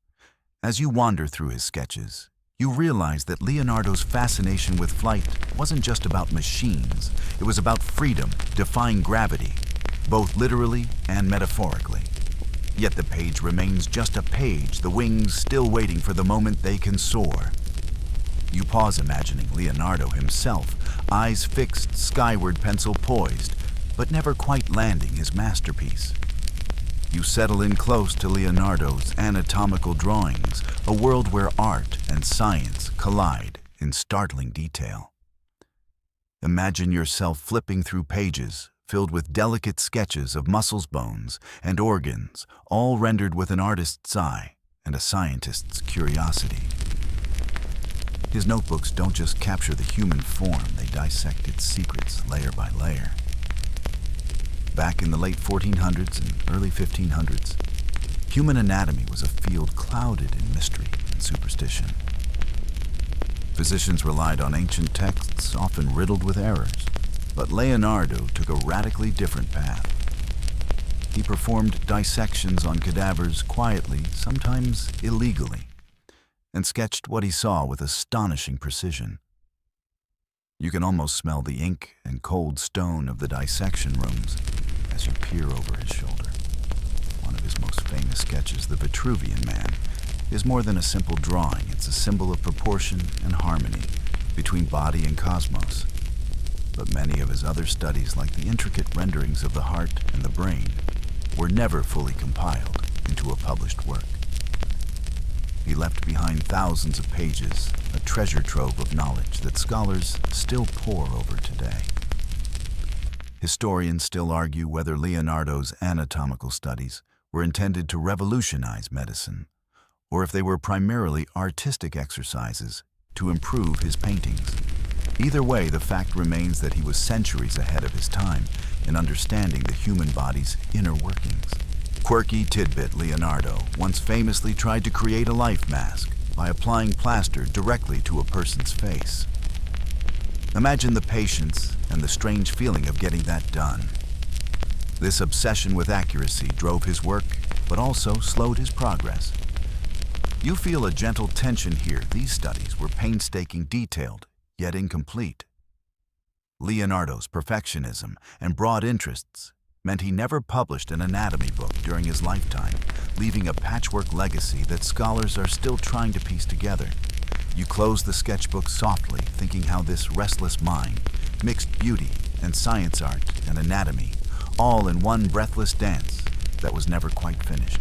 As you wander through his sketches, you realize that Leonardo's fascination with flight wasn't just about machines. It was about freedom, defying gravity, both literally and metaphorically. Yet the page remains just a page, the wings still waiting for the moment they can soar. You pause imagining Leonardo himself, eyes fixed, skyward, pencil poised, but never quite landing his masterpiece. You settle in close to Leonardo's anatomical drawings, a world where art and science collide in startling detail. Imagine yourself flipping through pages filled with delicate sketches of muscles, bones, and organs, all rendered with an artist's eye and a scientist's curiosity. His notebooks don't just capture the human form, they dissect its secrets layer by layer. Back in the late 1400s and early 1500s, human anatomy was a field clouded in mystery and superstition. Physicians relied on ancient texts, often riddled with errors, but Leonardo took a radically different path. He performed dissections on cadavers quietly, sometimes illegally, and sketched what he saw with astonishing precision. You can almost smell the ink and cold stone of the dissection rooms as you peer over his shoulder. One of his most famous sketches, the Vitruvian Man, is more than a simple drawing. It's a symbol of proportion and harmony between body and cosmos. But many of his other studies, like the intricate renderings of the heart and the brain, were never fully compiled into a published work. He left behind thousands of pages, a treasure trove of knowledge that scholars still pore over today. Historians still argue whether Leonardo's anatomical studies were intended to revolutionize medicine, or if they were primarily artistic exercises to improve his paintings. Either way, the fact remains that he was centuries ahead of his time in understanding the human body's inner workings. Quirky tidbit Leonardo once famously tried to create a life mask by applying plaster directly to a person's face. Imagine the patience and the strange feeling of getting that done. This obsession with accuracy drove his work, but also slowed his progress. You feel a gentle tension here. These studies were painstaking, detailed, yet incomplete. Leonardo's perfectionism and broad interests meant he never published an anatomy book during his lifetime, leaving a patchwork legacy that scholars are still trying to piece together. You close the sketchbook softly, thinking how this restless mind mixed beauty and science art and anatomy, all in one breathless dance that was never quite finished.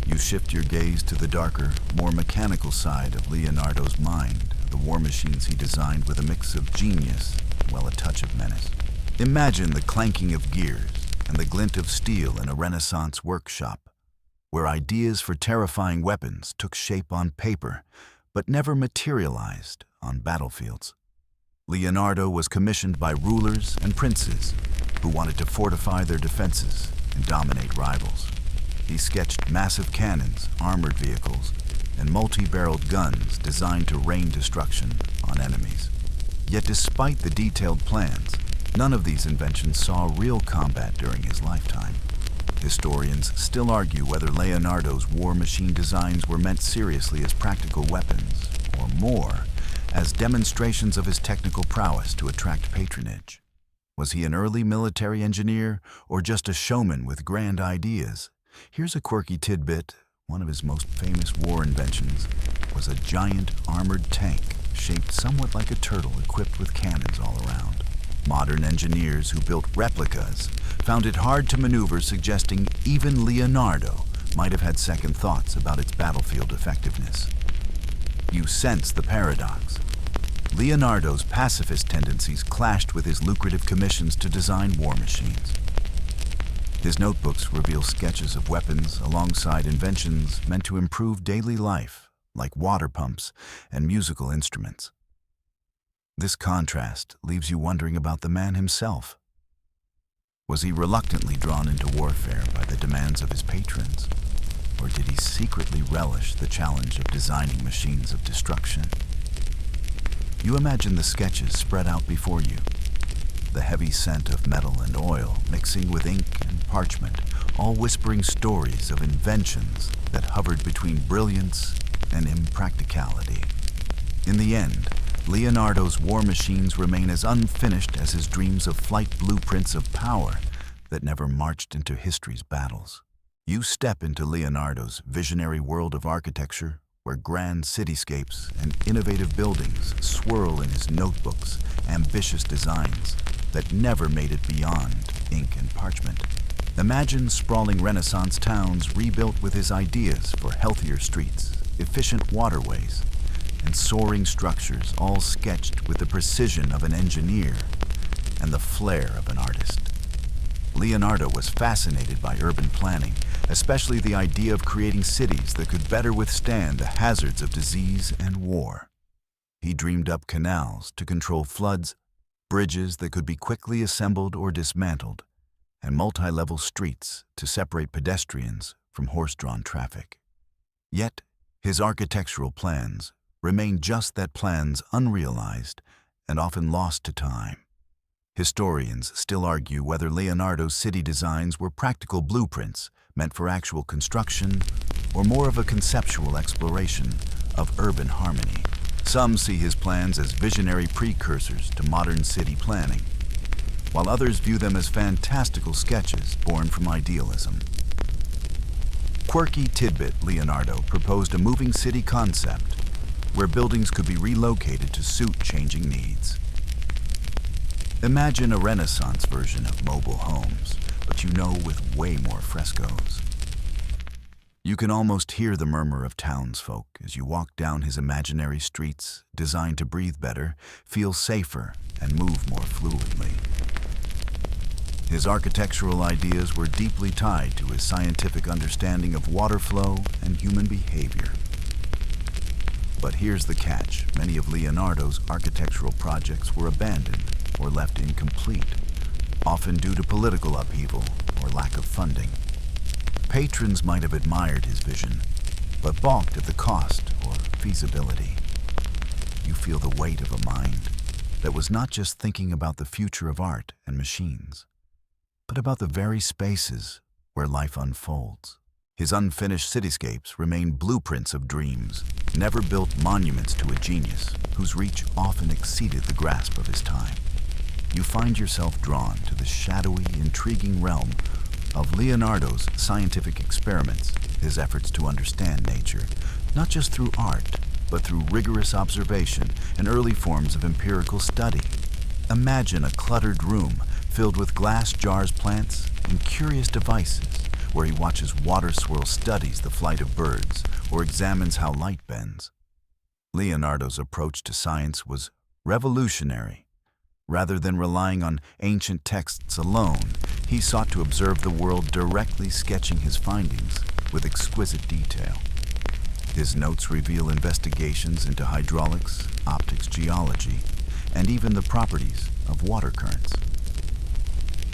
You shift your gaze to the darker, more mechanical side of Leonardo's mind, the war machines he designed with a mix of genius, well, a touch of menace. Imagine the clanking of gears and the glint of steel in a Renaissance workshop, where ideas for terrifying weapons took shape on paper, but never materialized on battlefields. Leonardo was commissioned by rulers and princes who wanted to fortify their defenses and dominate rivals. He sketched massive cannons, armored vehicles, and multi-barreled guns designed to rain destruction on enemies. Yet despite the detailed plans, none of these inventions saw real combat during his lifetime. Historians still argue whether Leonardo's war machine designs were meant seriously as practical weapons, or more, as demonstrations of his technical prowess to attract patronage. Was he an early military engineer, or just a showman with grand ideas? Here's a quirky tidbit. One of his most famous war inventions was a giant armored tank shaped somewhat like a turtle equipped with cannons all around. Modern engineers who built replicas found it hard to maneuver, suggesting even Leonardo might have had second thoughts about its battlefield effectiveness. You sense the paradox. Leonardo's pacifist tendencies clashed with his lucrative commissions to design war machines. His notebooks reveal sketches of weapons alongside inventions meant to improve daily life, like water pumps and musical instruments. This contrast leaves you wondering about the man himself. Was he reluctantly drawn into warfare by the demands of his patrons? Or did he secretly relish the challenge of designing machines of destruction? You imagine the sketches spread out before you. The heavy scent of metal and oil mixing with ink and parchment, all whispering stories of inventions that hovered between brilliance and impracticality. In the end, Leonardo's war machines remain as unfinished as his dreams of flight blueprints of power that never marched into history's battles. You step into Leonardo's visionary world of architecture, where grand cityscapes and innovative buildings swirl in his notebooks, ambitious designs that never made it beyond ink and parchment. Imagine sprawling Renaissance towns rebuilt with his ideas for healthier streets, efficient waterways, and soaring structures, all sketched with the precision of an engineer and the flair of an artist. Leonardo was fascinated by urban planning, especially the idea of creating cities that could better withstand the hazards of disease and war. He dreamed up canals to control floods, bridges that could be quickly assembled or dismantled, and multi-level streets to separate pedestrians from horse-drawn traffic. Yet, his architectural plans remain just that, plans, unrealized and often lost to time. Historians still argue whether Leonardo's city designs were practical blueprints meant for actual construction, or more of a conceptual exploration of urban harmony. Some see his plans as visionary precursors to modern city planning, while others view them as fantastical sketches born from idealism. Quirky tidbit: Leonardo proposed a moving city concept where buildings could be relocated to suit changing needs. Imagine a Renaissance version of mobile homes, but with way more frescoes. You can almost hear the murmur of townsfolk as you walk down his imaginary streets, designed to breathe better, feel safer, and move more fluidly. His architectural ideas were deeply tied to his scientific understanding of water flow and human behavior. But here's the catch: many of Leonardo's architectural projects were abandoned or left incomplete, often due to political upheaval or lack of funding. Patrons might have admired his vision, but balked at the cost or feasibility. You feel the weight of a mind that was not just thinking about the future of art and machines, but about the very spaces where life unfolds. His unfinished cityscapes remain blueprints of dreams, never built monuments to a genius whose reach often exceeded the grasp of his time. You find yourself drawn to the shadowy, intriguing realm of Leonardo's scientific experiments, his efforts to understand nature, not just through art, but through rigorous observation and early forms of empirical study. Imagine a cluttered room filled with glass jars, plants, and curious devices, where he watches water swirl, studies the flight of birds, or examines how light bends. Leonardo's approach to science was revolutionary. Rather than relying on ancient texts alone, he sought to observe the world directly, sketching his findings with exquisite detail. His notes reveal investigations into hydraulics, optics, geology, and even the properties of water currents.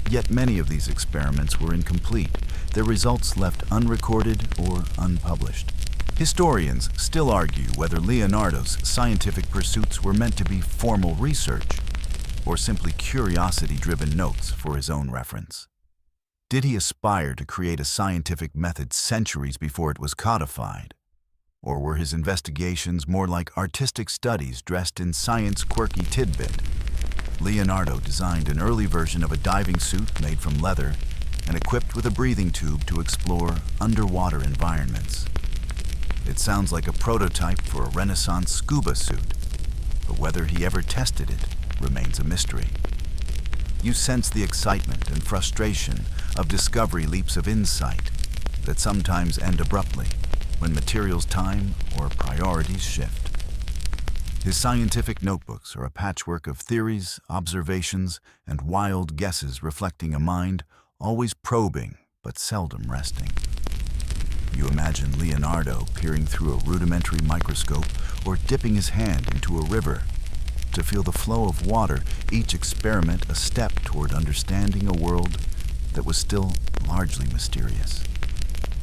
Yet many of these experiments were incomplete, their results left unrecorded or unpublished. Historians still argue whether Leonardo's scientific pursuits were meant to be formal research or simply curiosity-driven notes for his own reference. Did he aspire to create a scientific method centuries before it was codified? Or were his investigations more like artistic studies dressed in science quirky tidbit? Leonardo designed an early version of a diving suit made from leather and equipped with a breathing tube to explore underwater environments. It sounds like a prototype for a Renaissance scuba suit, but whether he ever tested it remains a mystery. You sense the excitement and frustration of discovery, leaps of insight that sometimes end abruptly when materials, time, or priorities shift. His scientific notebooks are a patchwork of theories, observations, and wild guesses reflecting a mind always probing but seldom resting. You imagine Leonardo peering through a rudimentary microscope or dipping his hand into a river to feel the flow of water, each experiment a step toward understanding a world that was still largely mysterious.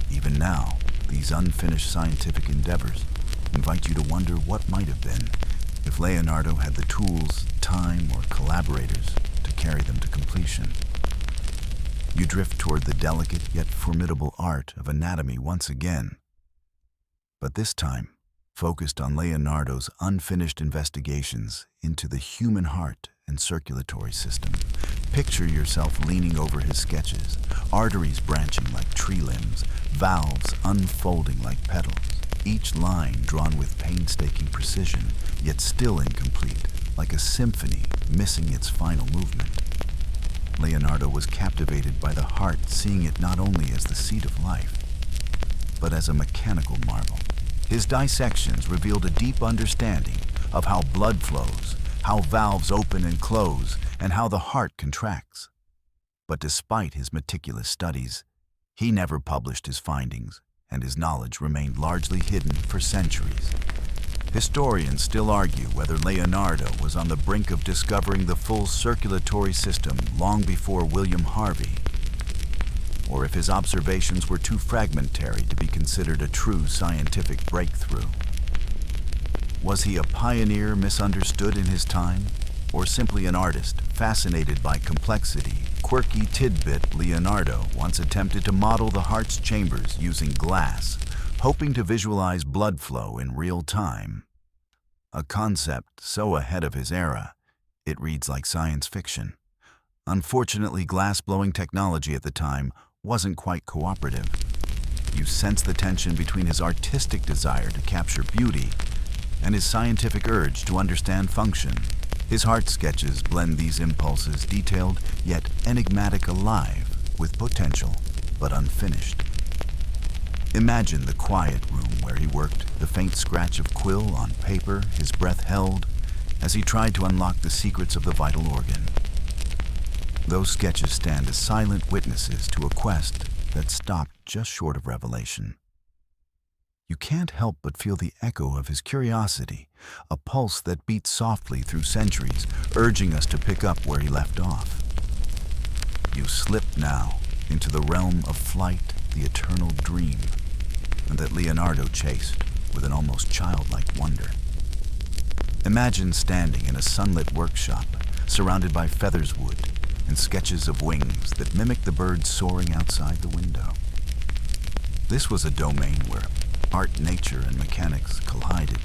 Even now, these unfinished scientific endeavors invite you to wonder what might have been if Leonardo had the tools, time, or collaborators to carry them to completion. You drift toward the delicate yet formidable art of anatomy once again, but this time focused on Leonardo's unfinished investigations into the human heart and circulatory system. Picture yourself leaning over his sketches, arteries branching like tree limbs, valves unfolding like petals, each line drawn with painstaking precision, yet still incomplete, like a symphony missing its final movement. Leonardo was captivated by the heart, seeing it not only as the seat of life, but as a mechanical marvel. His dissections revealed a deep understanding of how blood flows, how valves open and close, and how the heart contracts. But despite his meticulous studies, he never published his findings, and his knowledge remained largely hidden for centuries. Historians still argue whether Leonardo was on the brink of discovering the full circulatory system long before William Harvey, or if his observations were too fragmentary to be considered a true scientific breakthrough. Was he a pioneer misunderstood in his time, or simply an artist fascinated by complexity? Quirky tidbit: Leonardo once attempted to model the heart's chambers using glass, hoping to visualize blood flow in real time. A concept so ahead of his era, it reads like science fiction. Unfortunately, glass-blowing technology at the time wasn't quite cooperative. You sense the tension between his artistic desire to capture beauty and his scientific urge to understand function. His heart sketches blend these impulses, detailed yet enigmatic, alive with potential but unfinished. Imagine the quiet room where he worked, the faint scratch of quill on paper, his breath held as he tried to unlock the secrets of the vital organ. Those sketches stand as silent witnesses to a quest that stopped just short of revelation. You can't help but feel the echo of his curiosity, a pulse that beats softly through centuries, urging us to pick up where he left off. You slip now into the realm of flight, the eternal dream, and that Leonardo chased with an almost childlike wonder. Imagine standing in a sunlit workshop, surrounded by feathers wood and sketches of wings that mimic the birds soaring outside the window. This was a domain where art, nature, and mechanics collided,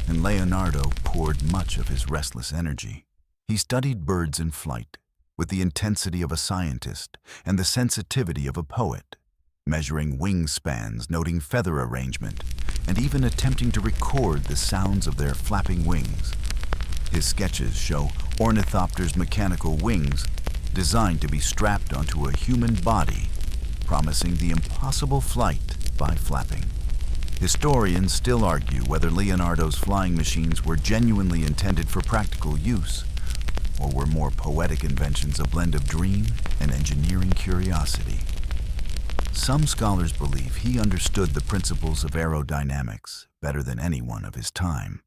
and Leonardo poured much of his restless energy. He studied birds in flight with the intensity of a scientist and the sensitivity of a poet, measuring wingspans, noting feather arrangement, and even attempting to record the sounds of their flapping wings. His sketches show ornithopters' mechanical wings designed to be strapped onto a human body promising the impossible flight by flapping. Historians still argue whether Leonardo's flying machines were genuinely intended for practical use, or were more poetic inventions, a blend of dream and engineering curiosity. Some scholars believe he understood the principles of aerodynamics better than anyone of his time,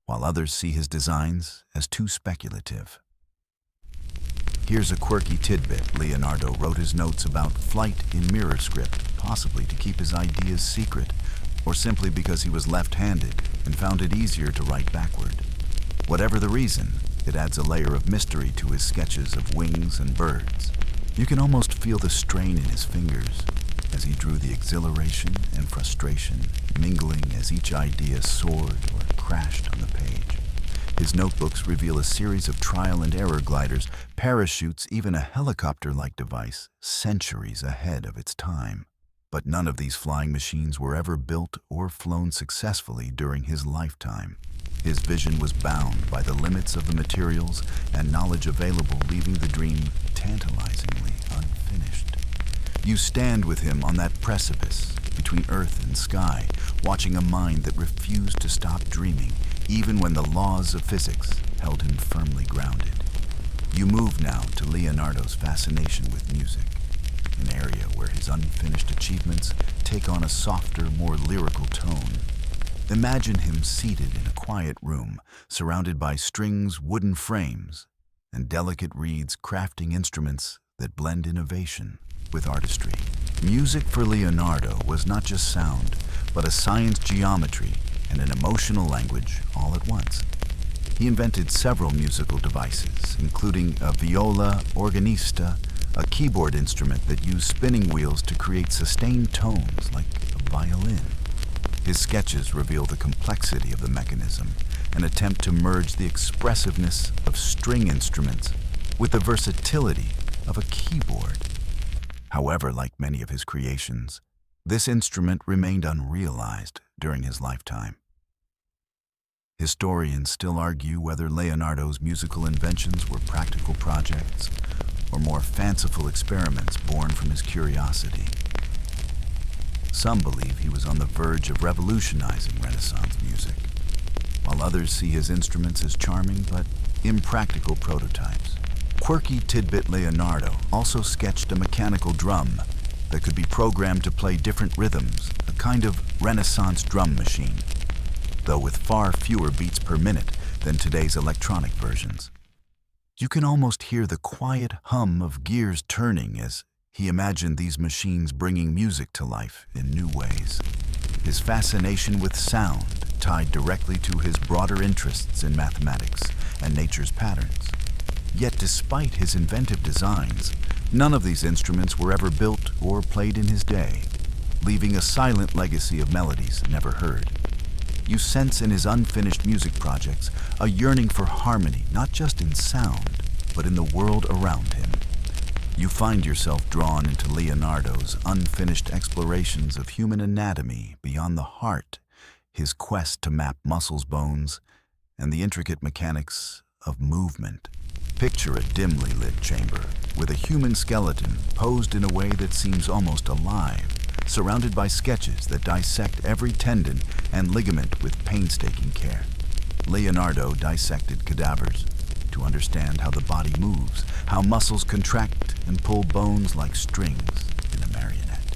while others see his designs as too speculative. Here's a quirky tidbit. Leonardo wrote his notes about flight in mirror script, possibly to keep his ideas secret, or simply because he was left-handed and found it easier to write backward. Whatever the reason, it adds a layer of mystery to his sketches of wings and birds. You can almost feel the strain in his fingers as he drew the exhilaration and frustration mingling as each idea soared or crashed on the page. His notebooks reveal a series of trial and error gliders, parachutes, even a helicopter-like device centuries ahead of its time. But none of these flying machines were ever built or flown successfully during his lifetime. His vision was bound by the limits of the materials and knowledge available, leaving the dream tantalizingly unfinished. You stand with him on that precipice between earth and sky, watching a mind that refused to stop dreaming, even when the laws of physics held him firmly grounded. You move now to Leonardo's fascination with music, an area where his unfinished achievements take on a softer, more lyrical tone. Imagine him seated in a quiet room, surrounded by strings, wooden frames, and delicate reeds crafting instruments that blend innovation with artistry. Music for Leonardo was not just sound, but a science, geometry, and an emotional language all at once. He invented several musical devices, including a viola organista, a keyboard instrument that used spinning wheels to create sustained tones like a violin. His sketches reveal the complexity of the mechanism, an attempt to merge the expressiveness of string instruments with the versatility of a keyboard. However, like many of his creations, this instrument remained unrealized during his lifetime. Historians still argue whether Leonardo's musical inventions were practical projects or more fanciful experiments born from his curiosity. Some believe he was on the verge of revolutionizing Renaissance music, while others see his instruments as charming but impractical prototypes. Quirky tidbit: Leonardo also sketched a mechanical drum that could be programmed to play different rhythms, a kind of Renaissance drum machine, though with far fewer beats per minute than today's electronic versions. You can almost hear the quiet hum of gears turning as he imagined these machines bringing music to life in new ways. His fascination with sound tied directly to his broader interests in mathematics and nature's patterns. Yet despite his inventive designs, none of these instruments were ever built or played in his day, leaving a silent legacy of melodies never heard. You sense in his unfinished music projects a yearning for harmony, not just in sound, but in the world around him. You find yourself drawn into Leonardo's unfinished explorations of human anatomy beyond the heart, his quest to map muscles, bones, and the intricate mechanics of movement. Picture a dimly lit chamber with a human skeleton posed in a way that seems almost alive, surrounded by sketches that dissect every tendon and ligament with painstaking care. Leonardo dissected cadavers to understand how the body moves, how muscles contract and pull bones like strings in a marionette.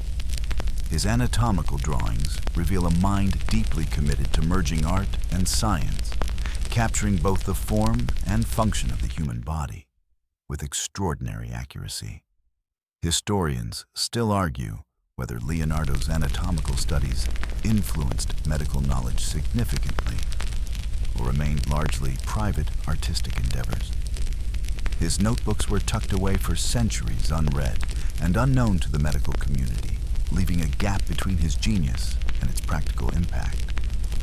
His anatomical drawings reveal a mind deeply committed to merging art and science, capturing both the form and function of the human body with extraordinary accuracy. Historians still argue whether Leonardo's anatomical studies influenced medical knowledge significantly or remained largely private artistic endeavors. His notebooks were tucked away for centuries unread and unknown to the medical community, leaving a gap between his genius and its practical impact.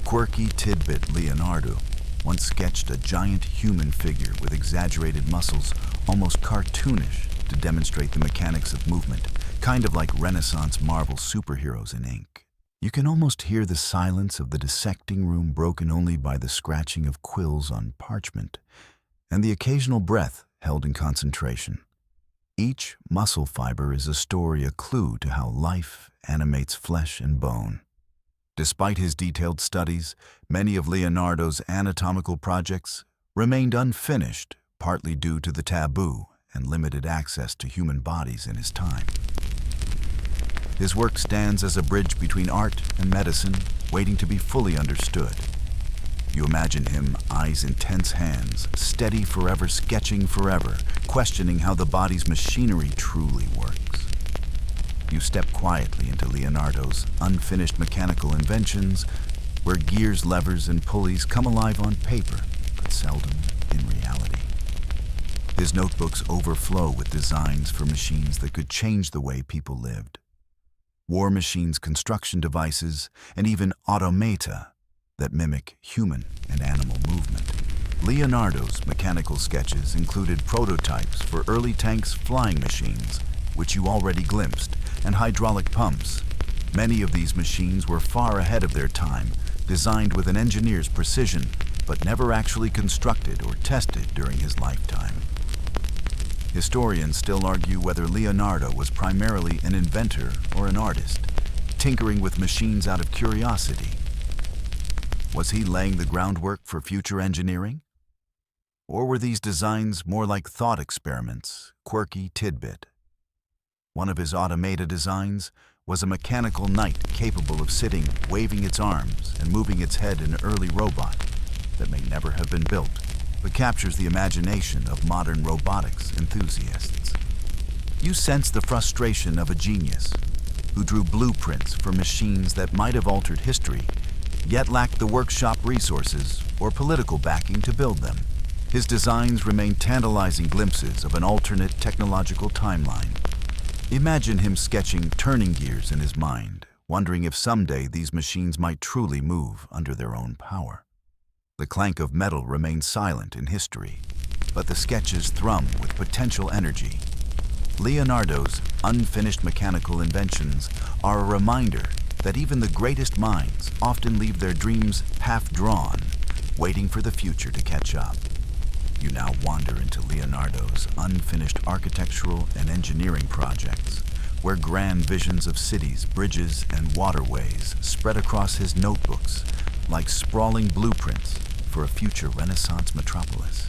Quirky tidbit: Leonardo once sketched a giant human figure with exaggerated muscles, almost cartoonish, to demonstrate the mechanics of movement, kind of like Renaissance Marvel superheroes in ink. You can almost hear the silence of the dissecting room, broken only by the scratching of quills on parchment and the occasional breath held in concentration. Each muscle fiber is a story, a clue to how life animates flesh and bone. Despite his detailed studies, many of Leonardo's anatomical projects remained unfinished, partly due to the taboo and limited access to human bodies in his time. His work stands as a bridge between art and medicine, waiting to be fully understood. You imagine him, eyes in tense hands, steady forever, sketching forever, questioning how the body's machinery truly works. You step quietly into Leonardo's unfinished mechanical inventions, where gears, levers, and pulleys come alive on paper, but seldom in reality. His notebooks overflow with designs for machines that could change the way people lived. War machines, construction devices, and even automata that mimic human and animal movement. Leonardo's mechanical sketches included prototypes for early tanks, flying machines, which you already glimpsed, and hydraulic pumps. Many of these machines were far ahead of their time, designed with an engineer's precision, but never actually constructed or tested during his lifetime. Historians still argue whether Leonardo was primarily an inventor or an artist, tinkering with machines out of curiosity. Was he laying the groundwork for future engineering? Or were these designs more like thought experiments, quirky tidbit? One of his automata designs was a mechanical knight capable of sitting, waving its arms, and moving its head, an early robot that may never have been built, but captures the imagination of modern robotics enthusiasts. You sense the frustration of a genius who drew blueprints for machines that might have altered history, yet lacked the workshop resources or political backing to build them. His designs remain tantalizing glimpses of an alternate technological timeline. Imagine him sketching turning gears in his mind, wondering if someday these machines might truly move under their own power. The clank of metal remains silent in history, but the sketches thrum with potential energy. Leonardo's unfinished mechanical inventions are a reminder that even the greatest minds often leave their dreams half-drawn, waiting for the future to catch up. You now wander into Leonardo's unfinished architectural and engineering projects, where grand visions of cities, bridges, and waterways spread across his notebooks like sprawling blueprints for a future Renaissance metropolis.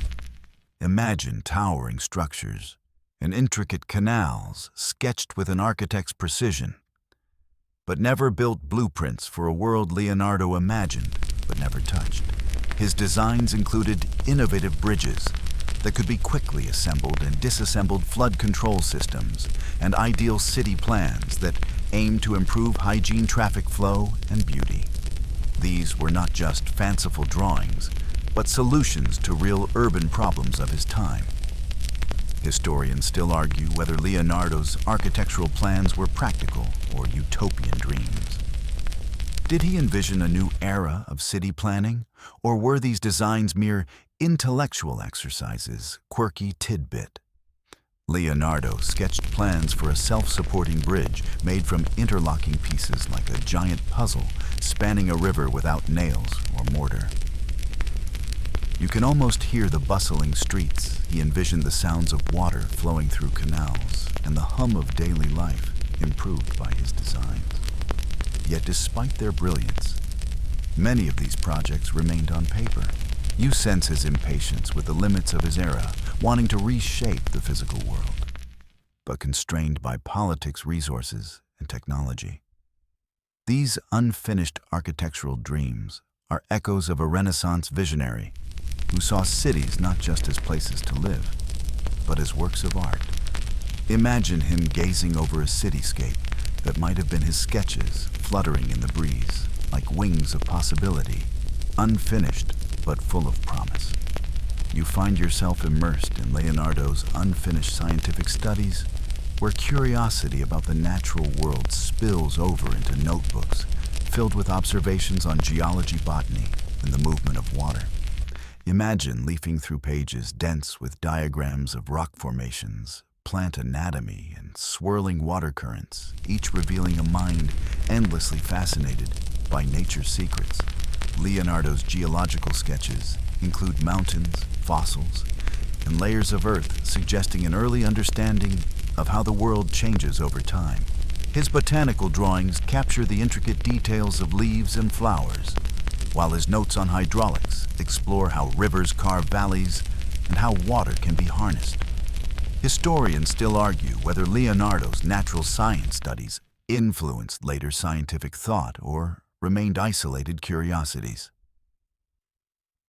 Imagine towering structures and intricate canals sketched with an architect's precision, but never built blueprints for a world Leonardo imagined but never touched. His designs included innovative bridges that could be quickly assembled and disassembled, flood control systems, and ideal city plans that aimed to improve hygiene, traffic flow, and beauty. These were not just fanciful drawings, but solutions to real urban problems of his time. Historians still argue whether Leonardo's architectural plans were practical or utopian dreams. Did he envision a new era of city planning, or were these designs mere intellectual exercises, quirky tidbit? Leonardo sketched plans for a self-supporting bridge made from interlocking pieces like a giant puzzle spanning a river without nails or mortar. You can almost hear the bustling streets. He envisioned the sounds of water flowing through canals and the hum of daily life improved by his designs. Yet despite their brilliance, many of these projects remained on paper. You sense his impatience with the limits of his era, wanting to reshape the physical world, but constrained by politics, resources, and technology. These unfinished architectural dreams are echoes of a Renaissance visionary who saw cities not just as places to live, but as works of art. Imagine him gazing over a cityscape that might have been his sketches, fluttering in the breeze, like wings of possibility, unfinished but full of promise. You find yourself immersed in Leonardo's unfinished scientific studies, where curiosity about the natural world spills over into notebooks filled with observations on geology, botany, and the movement of water. Imagine leafing through pages dense with diagrams of rock formations, plant anatomy, and swirling water currents, each revealing a mind endlessly fascinated by nature's secrets. Leonardo's geological sketches include mountains, fossils, and layers of earth, suggesting an early understanding of how the world changes over time. His botanical drawings capture the intricate details of leaves and flowers, while his notes on hydraulics explore how rivers carve valleys and how water can be harnessed. Historians still argue whether Leonardo's natural science studies influenced later scientific thought or remained isolated curiosities.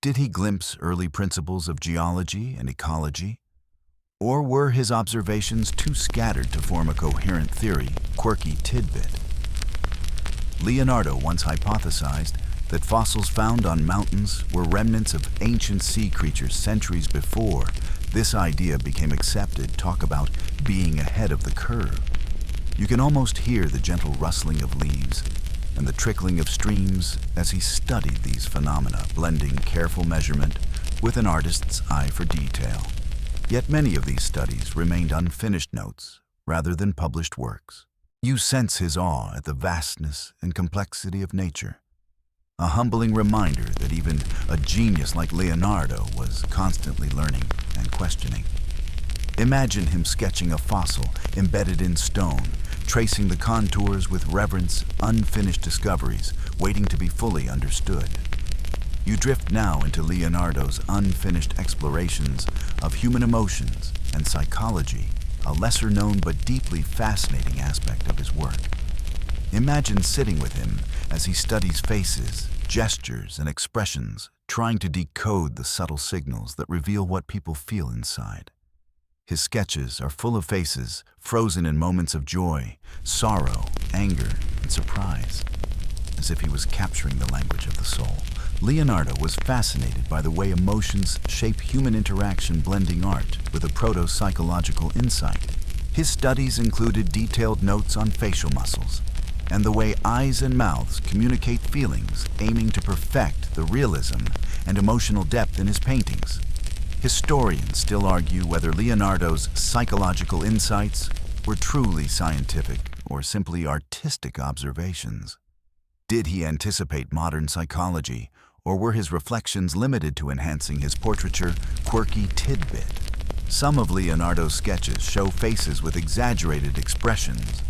Did he glimpse early principles of geology and ecology? Or were his observations too scattered to form a coherent theory, quirky tidbit? Leonardo once hypothesized that fossils found on mountains were remnants of ancient sea creatures centuries before this idea became accepted. Talk about being ahead of the curve. You can almost hear the gentle rustling of leaves and the trickling of streams as he studied these phenomena, blending careful measurement with an artist's eye for detail. Yet many of these studies remained unfinished notes rather than published works. You sense his awe at the vastness and complexity of nature, a humbling reminder that even a genius like Leonardo was constantly learning and questioning. Imagine him sketching a fossil embedded in stone, tracing the contours with reverence, unfinished discoveries waiting to be fully understood. You drift now into Leonardo's unfinished explorations of human emotions and psychology, a lesser-known but deeply fascinating aspect of his work. Imagine sitting with him as he studies faces, gestures, and expressions, trying to decode the subtle signals that reveal what people feel inside. His sketches are full of faces frozen in moments of joy, sorrow, anger, and surprise, as if he was capturing the language of the soul. Leonardo was fascinated by the way emotions shape human interaction, blending art with a proto-psychological insight. His studies included detailed notes on facial muscles and the way eyes and mouths communicate feelings, aiming to perfect the realism and emotional depth in his paintings. Historians still argue whether Leonardo's psychological insights were truly scientific or simply artistic observations. Did he anticipate modern psychology, or were his reflections limited to enhancing his portraiture quirky tidbit? Some of Leonardo's sketches show faces with exaggerated expressions,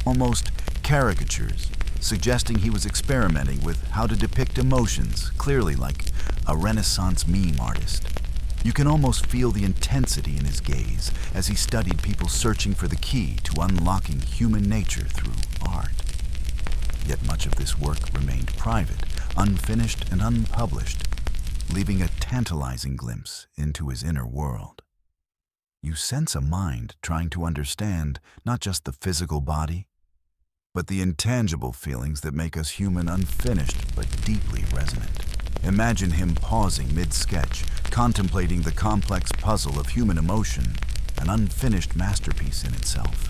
almost caricatures, suggesting he was experimenting with how to depict emotions, clearly like a Renaissance meme artist. You can almost feel the intensity in his gaze as he studied people searching for the key to unlocking human nature through art. Yet much of this work remained private, unfinished, and unpublished, leaving a tantalizing glimpse into his inner world. You sense a mind trying to understand not just the physical body, but the intangible feelings that make us human, unfinished but deeply resonant. Imagine him pausing mid-sketch, contemplating the complex puzzle of human emotion, an unfinished masterpiece in itself.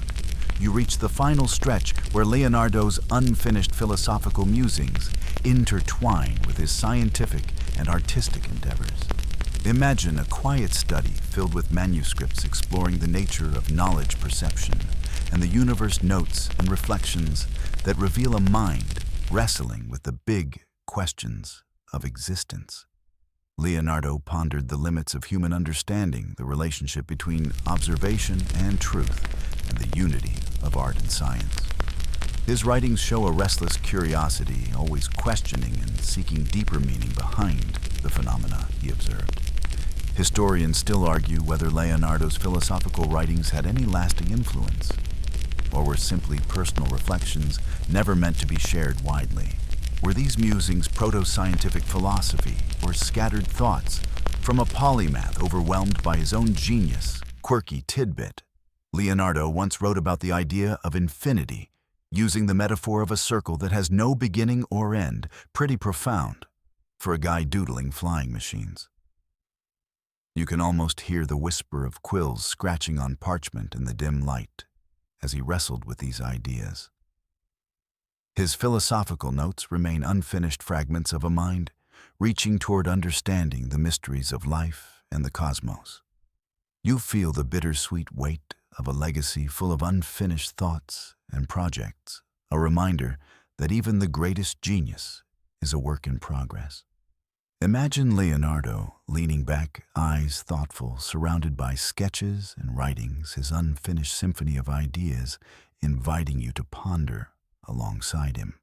You reach the final stretch where Leonardo's unfinished philosophical musings intertwine with his scientific and artistic endeavors. Imagine a quiet study filled with manuscripts exploring the nature of knowledge perception and the universe, notes and reflections that reveal a mind wrestling with the big questions of existence. Leonardo pondered the limits of human understanding, the relationship between observation and truth, and the unity of art and science. His writings show a restless curiosity, always questioning and seeking deeper meaning behind the phenomena he observed. Historians still argue whether Leonardo's philosophical writings had any lasting influence, or were simply personal reflections never meant to be shared widely. Were these musings proto-scientific philosophy or scattered thoughts from a polymath overwhelmed by his own genius, quirky tidbit? Leonardo once wrote about the idea of infinity, using the metaphor of a circle that has no beginning or end, pretty profound for a guy doodling flying machines. You can almost hear the whisper of quills scratching on parchment in the dim light as he wrestled with these ideas. His philosophical notes remain unfinished fragments of a mind reaching toward understanding the mysteries of life and the cosmos. You feel the bittersweet weight of a legacy full of unfinished thoughts and projects, a reminder that even the greatest genius is a work in progress. Imagine Leonardo leaning back, eyes thoughtful, surrounded by sketches and writings, his unfinished symphony of ideas inviting you to ponder alongside him.